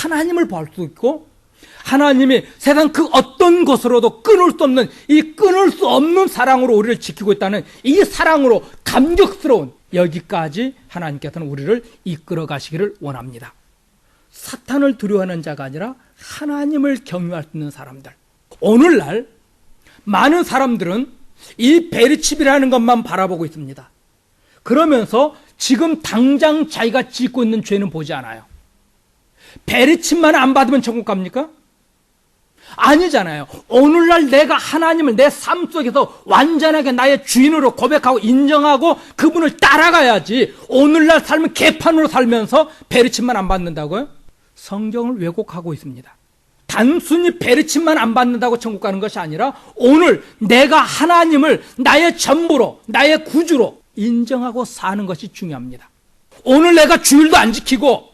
하나님을 볼 수 있고 하나님이 세상 그 어떤 것으로도 끊을 수 없는 이 끊을 수 없는 사랑으로 우리를 지키고 있다는 이 사랑으로 감격스러운 여기까지 하나님께서는 우리를 이끌어 가시기를 원합니다. 사탄을 두려워하는 자가 아니라 하나님을 경외할 수 있는 사람들. 오늘날 많은 사람들은 이 베르칩이라는 것만 바라보고 있습니다. 그러면서 지금 당장 자기가 짓고 있는 죄는 보지 않아요. 베르칩만 안 받으면 천국 갑니까? 아니잖아요. 오늘날 내가 하나님을 내 삶 속에서 완전하게 나의 주인으로 고백하고 인정하고 그분을 따라가야지. 오늘날 삶은 개판으로 살면서 베르칩만 안 받는다고요? 성경을 왜곡하고 있습니다. 단순히 베르칩만 안 받는다고 천국 가는 것이 아니라 오늘 내가 하나님을 나의 전부로 나의 구주로 인정하고 사는 것이 중요합니다. 오늘 내가 주일도 안 지키고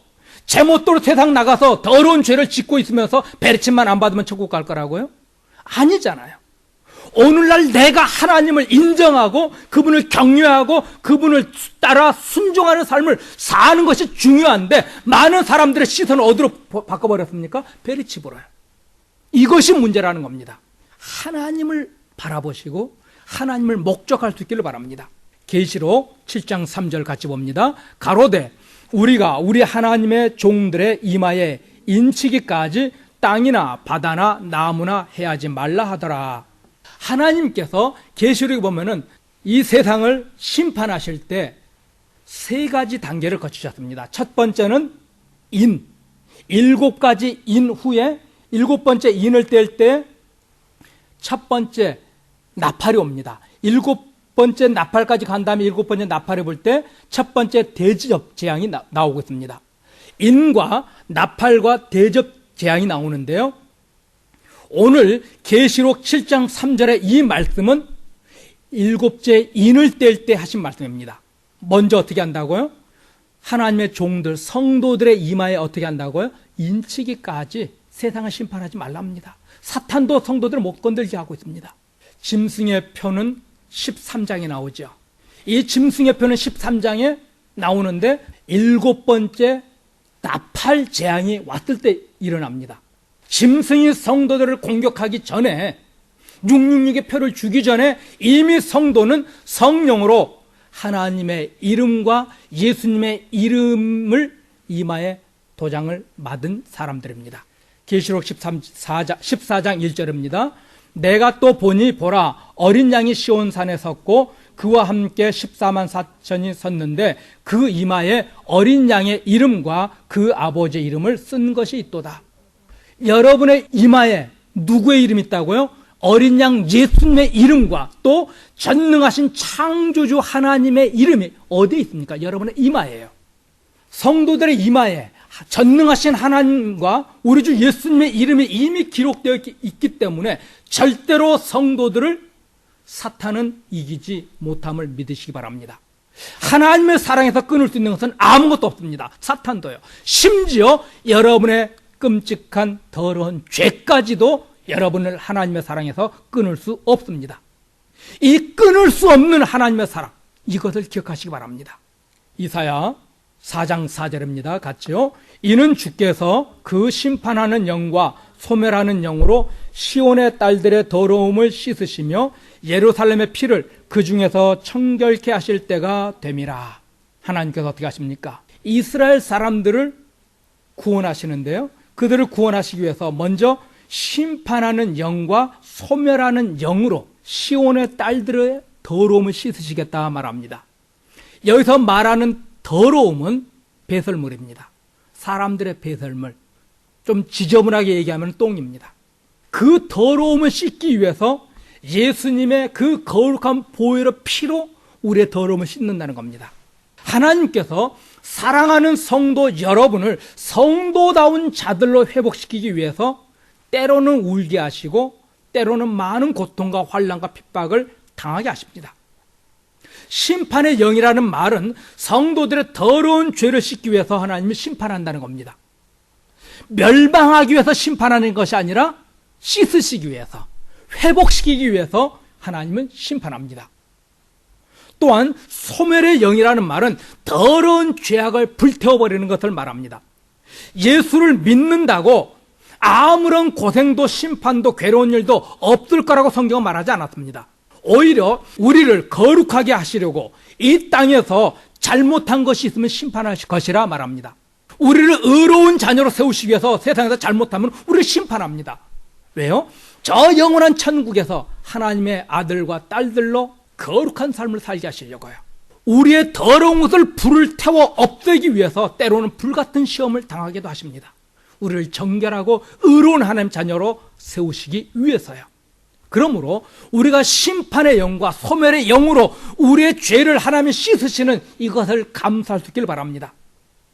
제멋대로 세상 나가서 더러운 죄를 짓고 있으면서 베르칩만 안 받으면 천국 갈 거라고요? 아니잖아요. 오늘날 내가 하나님을 인정하고 그분을 경외하고 그분을 따라 순종하는 삶을 사는 것이 중요한데 많은 사람들의 시선을 어디로 바꿔버렸습니까? 베르칩으로요. 이것이 문제라는 겁니다. 하나님을 바라보시고 하나님을 목적할 수 있기를 바랍니다. 계시록 7장 3절 같이 봅니다. 가로되 우리가 우리 하나님의 종들의 이마에 인치기까지 땅이나 바다나 나무나 해하지 말라 하더라. 하나님께서 계시록에 보면은 이 세상을 심판하실 때 세 가지 단계를 거치셨습니다. 첫 번째는 인, 7가지 인 후에 7번째 인을 뗄 때 첫 번째 나팔이 옵니다. 7번째 나팔까지 간 다음에 7번째 나팔이 볼 때 첫 번째 대접 재앙이 나오고 있습니다. 인과 나팔과 대접 재앙이 나오는데요. 오늘 계시록 7장 3절의 이 말씀은 7째 인을 뗄 때 하신 말씀입니다. 먼저 어떻게 한다고요? 하나님의 종들, 성도들의 이마에 어떻게 한다고요? 인치기까지 세상을 심판하지 말랍니다. 사탄도 성도들을 못 건들게 하고 있습니다. 짐승의 표는 13장에 나오죠. 이 짐승의 표는 13장에 나오는데 7번째 나팔 재앙이 왔을 때 일어납니다. 짐승이 성도들을 공격하기 전에 666의 표를 주기 전에 이미 성도는 성령으로 하나님의 이름과 예수님의 이름을 이마에 도장을 맞은 사람들입니다. 계시록 14장 1절입니다. 내가 또 보니 보라 어린 양이 시온산에 섰고 그와 함께 14만 4천이 섰는데 그 이마에 어린 양의 이름과 그 아버지의 이름을 쓴 것이 있도다. 여러분의 이마에 누구의 이름이 있다고요? 어린 양 예수님의 이름과 또 전능하신 창조주 하나님의 이름이 어디에 있습니까? 여러분의 이마에요. 성도들의 이마에 전능하신 하나님과 우리 주 예수님의 이름이 이미 기록되어 있기 때문에 절대로 성도들을 사탄은 이기지 못함을 믿으시기 바랍니다. 하나님의 사랑에서 끊을 수 있는 것은 아무것도 없습니다. 사탄도요. 심지어 여러분의 끔찍한 더러운 죄까지도 여러분을 하나님의 사랑에서 끊을 수 없습니다. 이 끊을 수 없는 하나님의 사랑, 이것을 기억하시기 바랍니다. 이사야 4장 4절입니다. 같이요. 이는 주께서 그 심판하는 영과 소멸하는 영으로 시온의 딸들의 더러움을 씻으시며 예루살렘의 피를 그 중에서 청결케 하실 때가 됨이라. 하나님께서 어떻게 하십니까? 이스라엘 사람들을 구원하시는데요. 그들을 구원하시기 위해서 먼저 심판하는 영과 소멸하는 영으로 시온의 딸들의 더러움을 씻으시겠다 말합니다. 여기서 말하는 더러움은 배설물입니다. 사람들의 배설물. 좀 지저분하게 얘기하면 똥입니다. 그 더러움을 씻기 위해서 예수님의 그 거룩한 보혈의 피로 우리의 더러움을 씻는다는 겁니다. 하나님께서 사랑하는 성도 여러분을 성도다운 자들로 회복시키기 위해서 때로는 울게 하시고 때로는 많은 고통과 환난과 핍박을 당하게 하십니다. 심판의 영이라는 말은 성도들의 더러운 죄를 씻기 위해서 하나님이 심판한다는 겁니다. 멸망하기 위해서 심판하는 것이 아니라 씻으시기 위해서, 회복시키기 위해서 하나님은 심판합니다. 또한 소멸의 영이라는 말은 더러운 죄악을 불태워버리는 것을 말합니다. 예수를 믿는다고 아무런 고생도 심판도 괴로운 일도 없을 거라고 성경은 말하지 않았습니다. 오히려 우리를 거룩하게 하시려고 이 땅에서 잘못한 것이 있으면 심판하실 것이라 말합니다. 우리를 의로운 자녀로 세우시기 위해서 세상에서 잘못하면 우리를 심판합니다. 왜요? 저 영원한 천국에서 하나님의 아들과 딸들로 거룩한 삶을 살게 하시려고요. 우리의 더러운 것을 불을 태워 없애기 위해서 때로는 불같은 시험을 당하기도 하십니다. 우리를 정결하고 의로운 하나님 자녀로 세우시기 위해서요. 그러므로 우리가 심판의 영과 소멸의 영으로 우리의 죄를 하나님이 씻으시는 이것을 감사할 수 있길 바랍니다.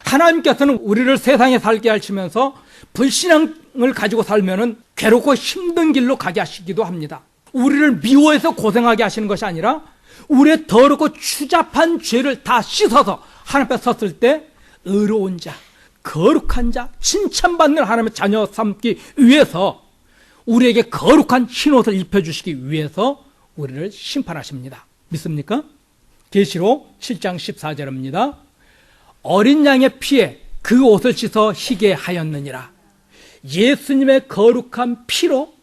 하나님께서는 우리를 세상에 살게 하시면서 불신앙을 가지고 살면은 괴롭고 힘든 길로 가게 하시기도 합니다. 우리를 미워해서 고생하게 하시는 것이 아니라 우리의 더럽고 추잡한 죄를 다 씻어서 하나님 앞에 섰을 때 의로운 자, 거룩한 자, 칭찬받는 하나님의 자녀 삼기 위해서 우리에게 거룩한 흰옷을 입혀주시기 위해서 우리를 심판하십니다. 믿습니까? 계시록 7장 14절입니다. 어린 양의 피에 그 옷을 씻어 희게 하였느니라. 예수님의 거룩한 피로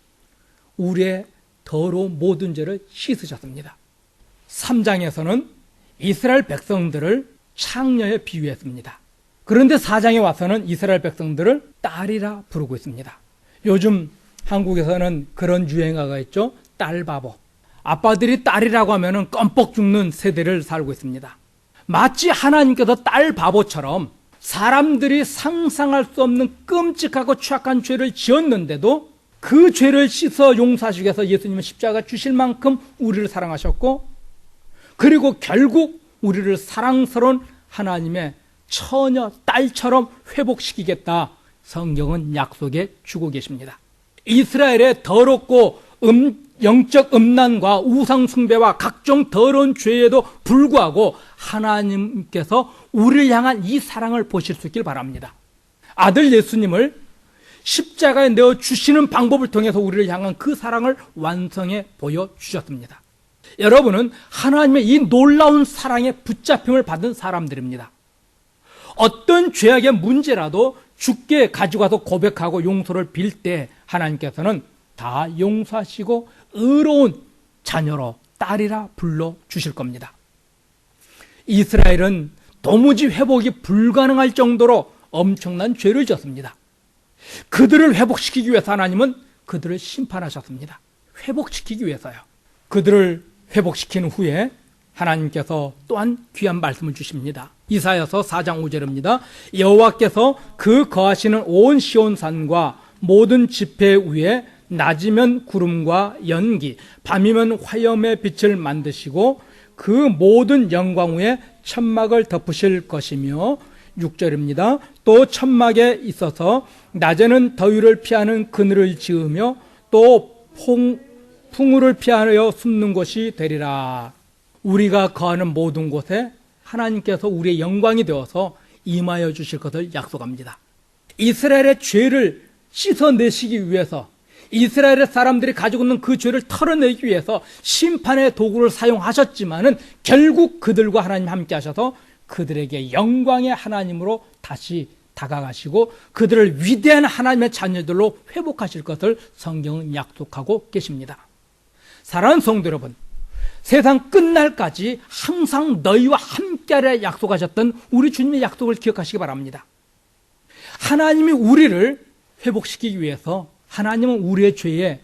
우리의 더러운 모든 죄를 씻으셨습니다. 3장에서는 이스라엘 백성들을 창녀에 비유했습니다. 그런데 4장에 와서는 이스라엘 백성들을 딸이라 부르고 있습니다. 요즘 한국에서는 그런 유행어가 있죠. 딸바보. 아빠들이 딸이라고 하면 껌뻑 죽는 세대를 살고 있습니다. 마치 하나님께서 딸바보처럼 사람들이 상상할 수 없는 끔찍하고 취약한 죄를 지었는데도 그 죄를 씻어 용서하시기 위해서 예수님은 십자가 주실 만큼 우리를 사랑하셨고, 그리고 결국 우리를 사랑스러운 하나님의 처녀 딸처럼 회복시키겠다, 성경은 약속해 주고 계십니다. 이스라엘의 더럽고 영적 음란과 우상 숭배와 각종 더러운 죄에도 불구하고 하나님께서 우리를 향한 이 사랑을 보실 수 있길 바랍니다. 아들 예수님을 십자가에 내어 주시는 방법을 통해서 우리를 향한 그 사랑을 완성해 보여주셨습니다. 여러분은 하나님의 이 놀라운 사랑에 붙잡힘을 받은 사람들입니다. 어떤 죄악의 문제라도 주께 가져가서 고백하고 용서를 빌 때 하나님께서는 다 용서하시고 의로운 자녀로 딸이라 불러주실 겁니다. 이스라엘은 도무지 회복이 불가능할 정도로 엄청난 죄를 졌습니다. 그들을 회복시키기 위해서 하나님은 그들을 심판하셨습니다. 회복시키기 위해서요. 그들을 회복시킨 후에 하나님께서 또한 귀한 말씀을 주십니다. 이사야서 4장 5절입니다. 여호와께서 그 거하시는 온 시온산과 모든 지폐 위에 낮이면 구름과 연기, 밤이면 화염의 빛을 만드시고 그 모든 영광 위에 천막을 덮으실 것이며 6절입니다. 또 천막에 있어서 낮에는 더위를 피하는 그늘을 지으며 또 풍우를 피하여 숨는 곳이 되리라. 우리가 거하는 모든 곳에 하나님께서 우리의 영광이 되어서 임하여 주실 것을 약속합니다. 이스라엘의 죄를 씻어내시기 위해서, 이스라엘의 사람들이 가지고 있는 그 죄를 털어내기 위해서 심판의 도구를 사용하셨지만은 결국 그들과 하나님 함께 하셔서 그들에게 영광의 하나님으로 다시 다가가시고 그들을 위대한 하나님의 자녀들로 회복하실 것을 성경은 약속하고 계십니다. 사랑하는 성도 여러분, 세상 끝날까지 항상 너희와 함께하리라 약속하셨던 우리 주님의 약속을 기억하시기 바랍니다. 하나님이 우리를 회복시키기 위해서 하나님은 우리의 죄에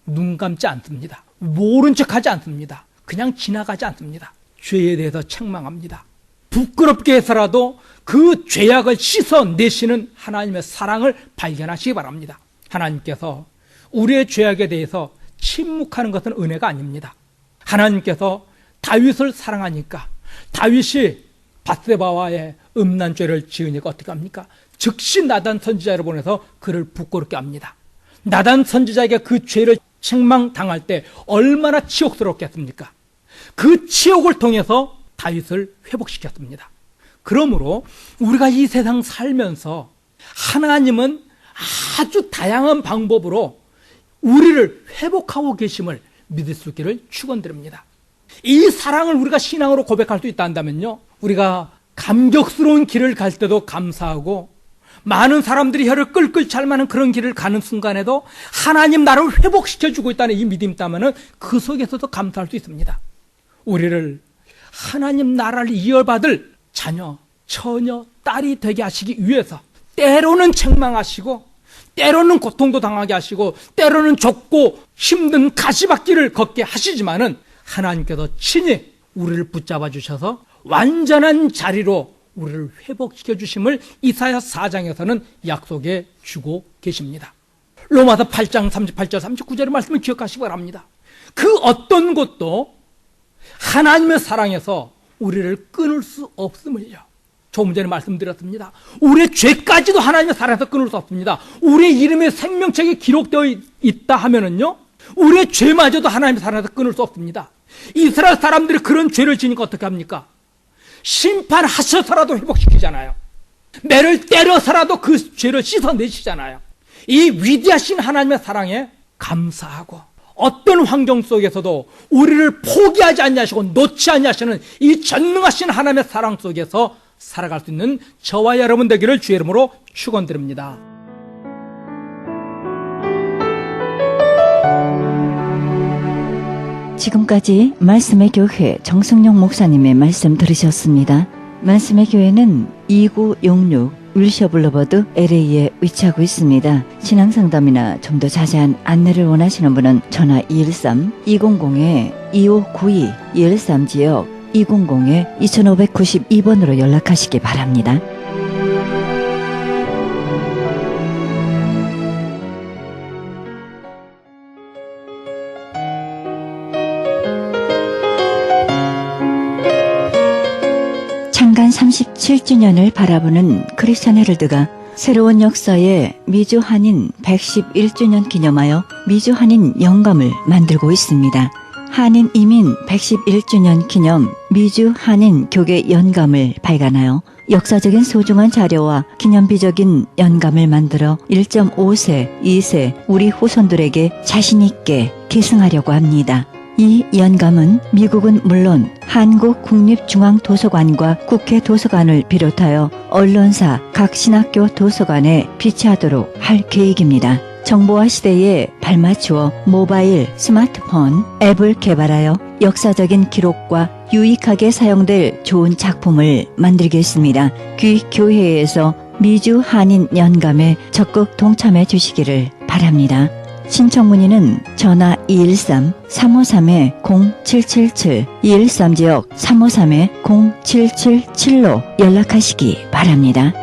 눈 감지 않습니다. 모른 척하지 않습니다. 그냥 지나가지 않습니다. 죄에 대해서 책망합니다. 부끄럽게 해서라도 그 죄악을 씻어내시는 하나님의 사랑을 발견하시기 바랍니다. 하나님께서 우리의 죄악에 대해서 침묵하는 것은 은혜가 아닙니다. 하나님께서 다윗을 사랑하니까 다윗이 밧세바와의 음란 죄를 지으니까 어떻게 합니까? 즉시 나단 선지자를 보내서 그를 부끄럽게 합니다. 나단 선지자에게 그 죄를 책망당할 때 얼마나 치욕스럽겠습니까? 그 치욕을 통해서 다윗을 회복시켰습니다. 그러므로 우리가 이 세상 살면서 하나님은 아주 다양한 방법으로 우리를 회복하고 계심을 믿을 수 있기를 축원드립니다. 이 사랑을 우리가 신앙으로 고백할 수 있다 한다면요, 우리가 감격스러운 길을 갈 때도 감사하고 많은 사람들이 혀를 끌끌 찰만한 그런 길을 가는 순간에도 하나님 나를 회복시켜주고 있다는 이 믿음이 있다면 그 속에서도 감사할 수 있습니다. 우리를 하나님 나라를 이어받을 자녀, 처녀, 딸이 되게 하시기 위해서 때로는 책망하시고 때로는 고통도 당하게 하시고 때로는 좁고 힘든 가시밭길을 걷게 하시지만은 하나님께서 친히 우리를 붙잡아 주셔서 완전한 자리로 우리를 회복시켜 주심을 이사야 4장에서는 약속해 주고 계십니다. 로마서 8장 38절 39절의 말씀을 기억하시기 바랍니다. 그 어떤 것도 하나님의 사랑에서 우리를 끊을 수 없음을요. 조금 전에 말씀드렸습니다. 우리의 죄까지도 하나님의 사랑에서 끊을 수 없습니다. 우리의 이름이 생명책에 기록되어 있다 하면은요, 우리의 죄마저도 하나님의 사랑에서 끊을 수 없습니다. 이스라엘 사람들이 그런 죄를 지니까 어떻게 합니까? 심판하셔서라도 회복시키잖아요. 매를 때려서라도 그 죄를 씻어내시잖아요. 이 위대하신 하나님의 사랑에 감사하고 어떤 환경 속에서도 우리를 포기하지 않냐시고 놓지 않냐시는 이 전능하신 하나님의 사랑 속에서 살아갈 수 있는 저와 여러분 되기를 주의 이름으로 축원드립니다. 지금까지 말씀의 교회 정승용 목사님의 말씀 들으셨습니다. 말씀의 교회는 2966 윌셔 블루버드 LA에 위치하고 있습니다. 신앙상담이나 좀 더 자세한 안내를 원하시는 분은 전화 213-200-2592 213지역 200-2592번으로 연락하시기 바랍니다. 창간 37주년을 바라보는 크리스천 헤럴드가 새로운 역사의 미주 한인 111주년 기념하여 미주 한인 영감을 만들고 있습니다. 한인 이민 111주년 기념 미주 한인 교계 연감을 발간하여 역사적인 소중한 자료와 기념비적인 연감을 만들어 1.5세, 2세 우리 후손들에게 자신있게 계승하려고 합니다. 이 연감은 미국은 물론 한국 국립중앙도서관과 국회 도서관을 비롯하여 언론사, 각 신학교 도서관에 비치하도록 할 계획입니다. 정보화 시대에 발맞추어 모바일, 스마트폰, 앱을 개발하여 역사적인 기록과 유익하게 사용될 좋은 작품을 만들겠습니다. 귀교회에서 미주 한인 연감에 적극 동참해 주시기를 바랍니다. 신청 문의는 전화 213-353-0777, 213지역 353-0777로 연락하시기 바랍니다.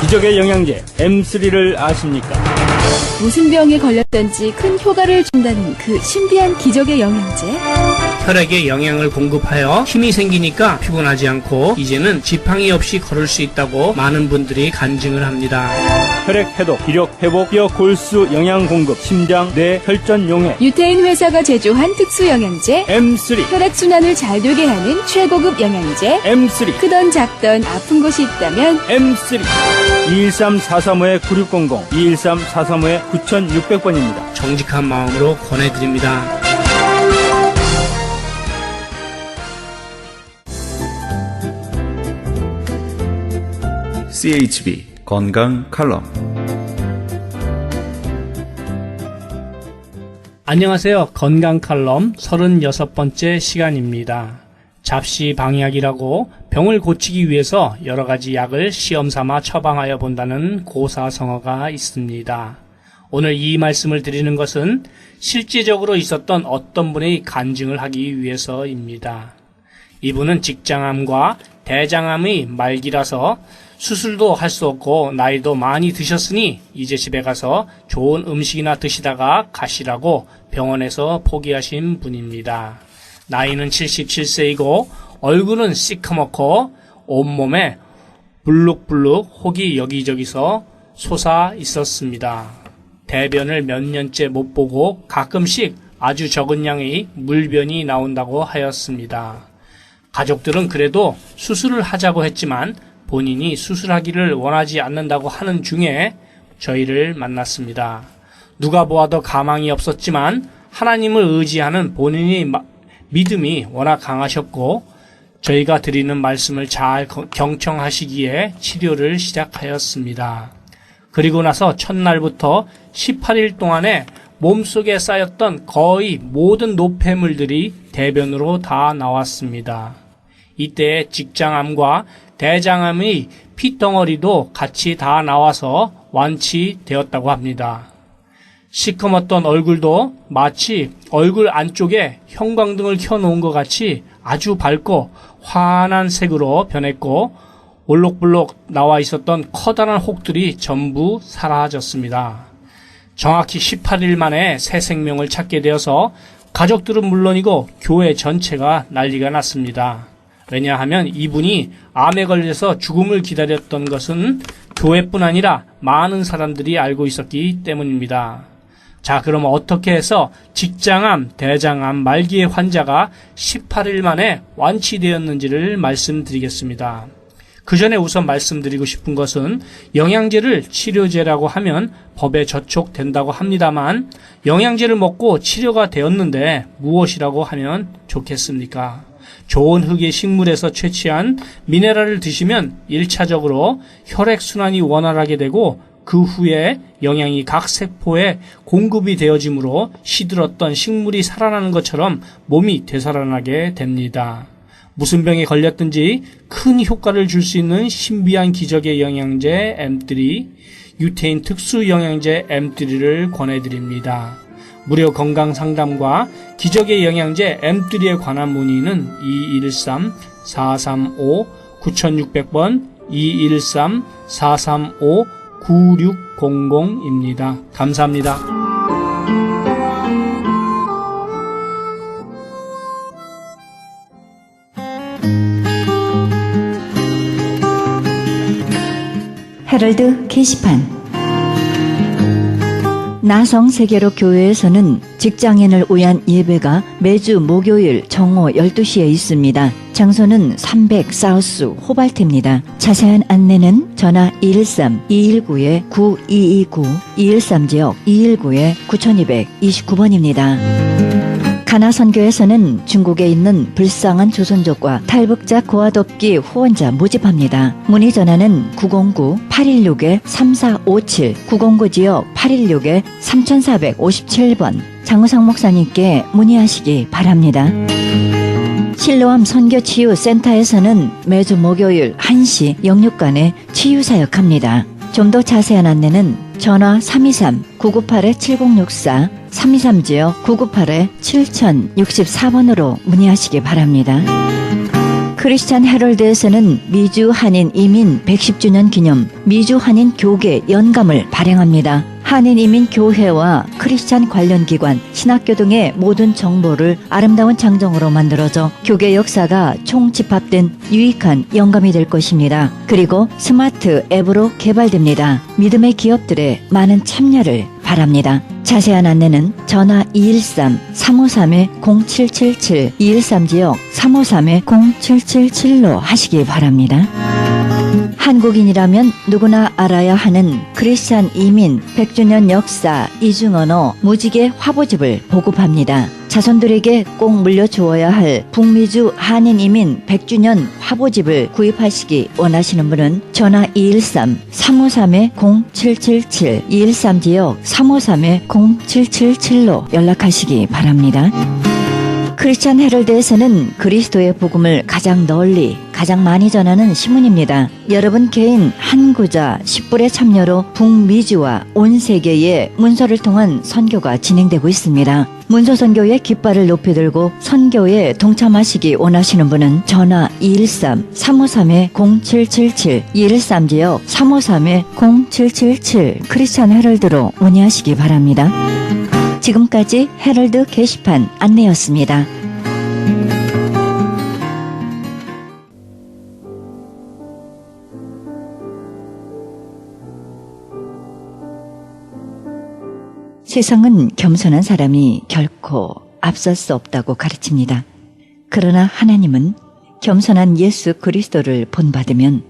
기적의 영양제 M3를 아십니까? 무슨 병에 걸렸던지 큰 효과를 준다는 그 신비한 기적의 영양제. 혈액에 영양을 공급하여 힘이 생기니까 피곤하지 않고 이제는 지팡이 없이 걸을 수 있다고 많은 분들이 간증을 합니다. 혈액 해독, 기력 회복, 뼈 골수 영양 공급, 심장, 뇌, 혈전 용해. 유태인 회사가 제조한 특수 영양제. M3, 혈액 순환을 잘 되게 하는 최고급 영양제. M3, 크던 작던 아픈 곳이 있다면 M3. 213-435-9600, 213-435-9600번입니다. 정직한 마음으로 권해드립니다. CHB 건강 칼럼. 안녕하세요. 건강 칼럼 36번째 시간입니다. 잡시 방약이라고 병을 고치기 위해서 여러 가지 약을 시험삼아 처방하여 본다는 고사성어가 있습니다. 오늘 이 말씀을 드리는 것은 실제적으로 있었던 어떤 분의 간증을 하기 위해서입니다. 이분은 직장암과 대장암의 말기라서 수술도 할 수 없고 나이도 많이 드셨으니 이제 집에 가서 좋은 음식이나 드시다가 가시라고 병원에서 포기하신 분입니다. 나이는 77세이고 얼굴은 시커멓고 온몸에 불룩불룩 혹이 여기저기서 솟아 있었습니다. 대변을 몇 년째 못 보고 가끔씩 아주 적은 양의 물변이 나온다고 하였습니다. 가족들은 그래도 수술을 하자고 했지만 본인이 수술하기를 원하지 않는다고 하는 중에 저희를 만났습니다. 누가 보아도 가망이 없었지만 하나님을 의지하는 본인의 믿음이 워낙 강하셨고 저희가 드리는 말씀을 잘 경청하시기에 치료를 시작하였습니다. 그리고 나서 첫날부터 18일 동안에 몸속에 쌓였던 거의 모든 노폐물들이 대변으로 다 나왔습니다. 이때 직장암과 대장암의 피덩어리도 같이 다 나와서 완치되었다고 합니다. 시커멓던 얼굴도 마치 얼굴 안쪽에 형광등을 켜놓은 것 같이 아주 밝고 환한 색으로 변했고 올록불록 나와 있었던 커다란 혹들이 전부 사라졌습니다. 정확히 18일 만에 새 생명을 찾게 되어서 가족들은 물론이고 교회 전체가 난리가 났습니다. 왜냐하면 이분이 암에 걸려서 죽음을 기다렸던 것은 교회뿐 아니라 많은 사람들이 알고 있었기 때문입니다. 자, 그럼 어떻게 해서 직장암, 대장암 말기의 환자가 18일 만에 완치되었는지를 말씀드리겠습니다. 그 전에 우선 말씀드리고 싶은 것은 영양제를 치료제라고 하면 법에 저촉된다고 합니다만 영양제를 먹고 치료가 되었는데 무엇이라고 하면 좋겠습니까? 좋은 흙의 식물에서 채취한 미네랄을 드시면 1차적으로 혈액순환이 원활하게 되고 그 후에 영양이 각 세포에 공급이 되어지므로 시들었던 식물이 살아나는 것처럼 몸이 되살아나게 됩니다. 무슨 병에 걸렸든지 큰 효과를 줄 수 있는 신비한 기적의 영양제 M3, 유태인 특수 영양제 M3를 권해드립니다. 무료 건강상담과 기적의 영양제 M3에 관한 문의는 213-435-9600번, 213-435-9600입니다. 감사합니다. 헤럴드 게시판 나성세계로 교회에서는 직장인을 위한 예배가 매주 목요일 정오 12시에 있습니다. 장소는 300 사우스 호발트입니다. 자세한 안내는 전화 213-219-9229, 213지역 219-9229번입니다. 가나선교에서는 중국에 있는 불쌍한 조선족과 탈북자 고아돕기 후원자 모집합니다. 문의 전화는 909-816-3457, 909지역 816-3457번. 장우상 목사님께 문의하시기 바랍니다. 실로암 선교치유센터에서는 매주 목요일 1시 영육간에 치유사역합니다. 좀 더 자세한 안내는 전화 323-998-7064, 323지역 998-7064번으로 문의하시기 바랍니다. 크리스찬 헤럴드에서는 미주 한인 이민 110주년 기념 미주 한인 교계 연감을 발행합니다. 한인 이민 교회와 크리스찬 관련 기관, 신학교 등의 모든 정보를 아름다운 장정으로 만들어져 교계 역사가 총집합된 유익한 영감이 될 것입니다. 그리고 스마트 앱으로 개발됩니다. 믿음의 기업들의 많은 참여를 바랍니다. 자세한 안내는 전화 213-353-0777, 213지역 353-0777로 하시기 바랍니다. 한국인이라면 누구나 알아야 하는 크리스찬 이민 100주년 역사 이중언어 무지개 화보집을 보급합니다. 자손들에게 꼭 물려주어야 할 북미주 한인 이민 100주년 화보집을 구입하시기 원하시는 분은 전화 213-353-0777, 213지역 353-0777로 연락하시기 바랍니다. 크리스찬 헤럴드에서는 그리스도의 복음을 가장 널리 가장 많이 전하는 신문입니다. 여러분 개인 한 구자 10불의 참여로 북미주와 온 세계의 문서를 통한 선교가 진행되고 있습니다. 문서 선교의 깃발을 높이 들고 선교에 동참하시기 원하시는 분은 전화 213-353-0777, 213지역 353-0777 크리스찬 헤럴드로 문의하시기 바랍니다. 지금까지 헤럴드 게시판 안내였습니다. 세상은 겸손한 사람이 결코 앞설 수 없다고 가르칩니다. 그러나 하나님은 겸손한 예수 그리스도를 본받으면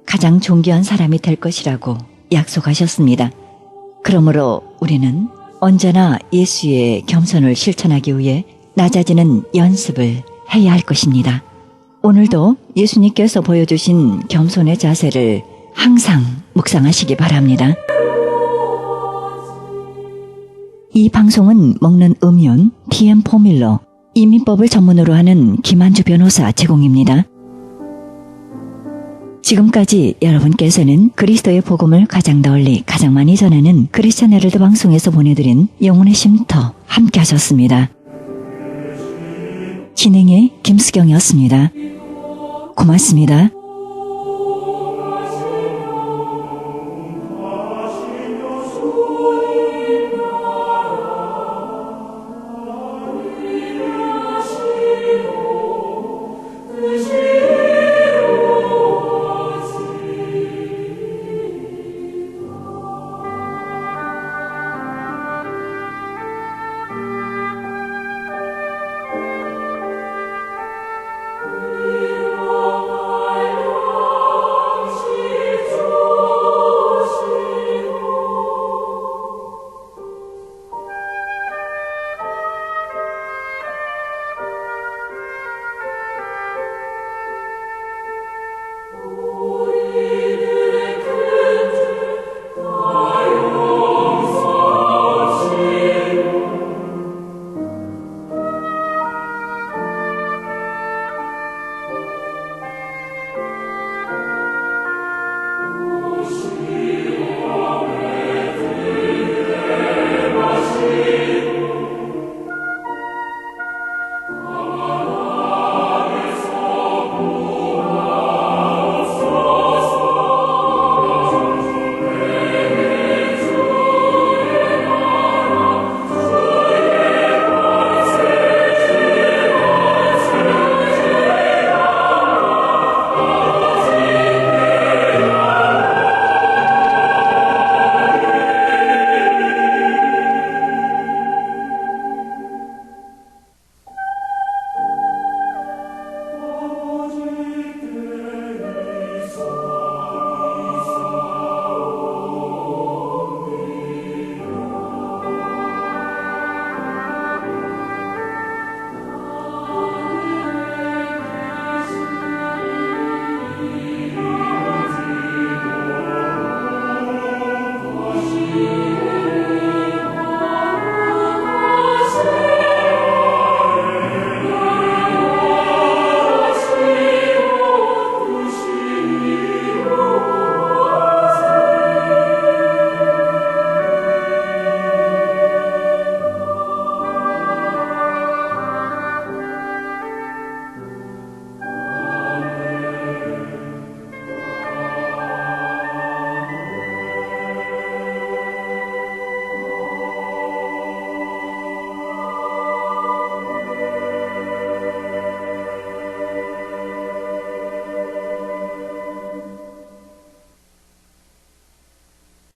가장 존귀한 사람이 될 것이라고 약속하셨습니다. 그러므로 우리는 언제나 예수의 겸손을 실천하기 위해 낮아지는 연습을 해야 할 것입니다. 오늘도 예수님께서 보여주신 겸손의 자세를 항상 묵상하시기 바랍니다. 이 방송은 먹는 음료 TM 포뮬러 이민법을 전문으로 하는 김한주 변호사 제공입니다. 지금까지 여러분께서는 그리스도의 복음을 가장 널리 가장 많이 전하는 크리스찬 헤럴드 방송에서 보내드린 영혼의 쉼터 함께 하셨습니다. 진행의 김수경이었습니다. 고맙습니다.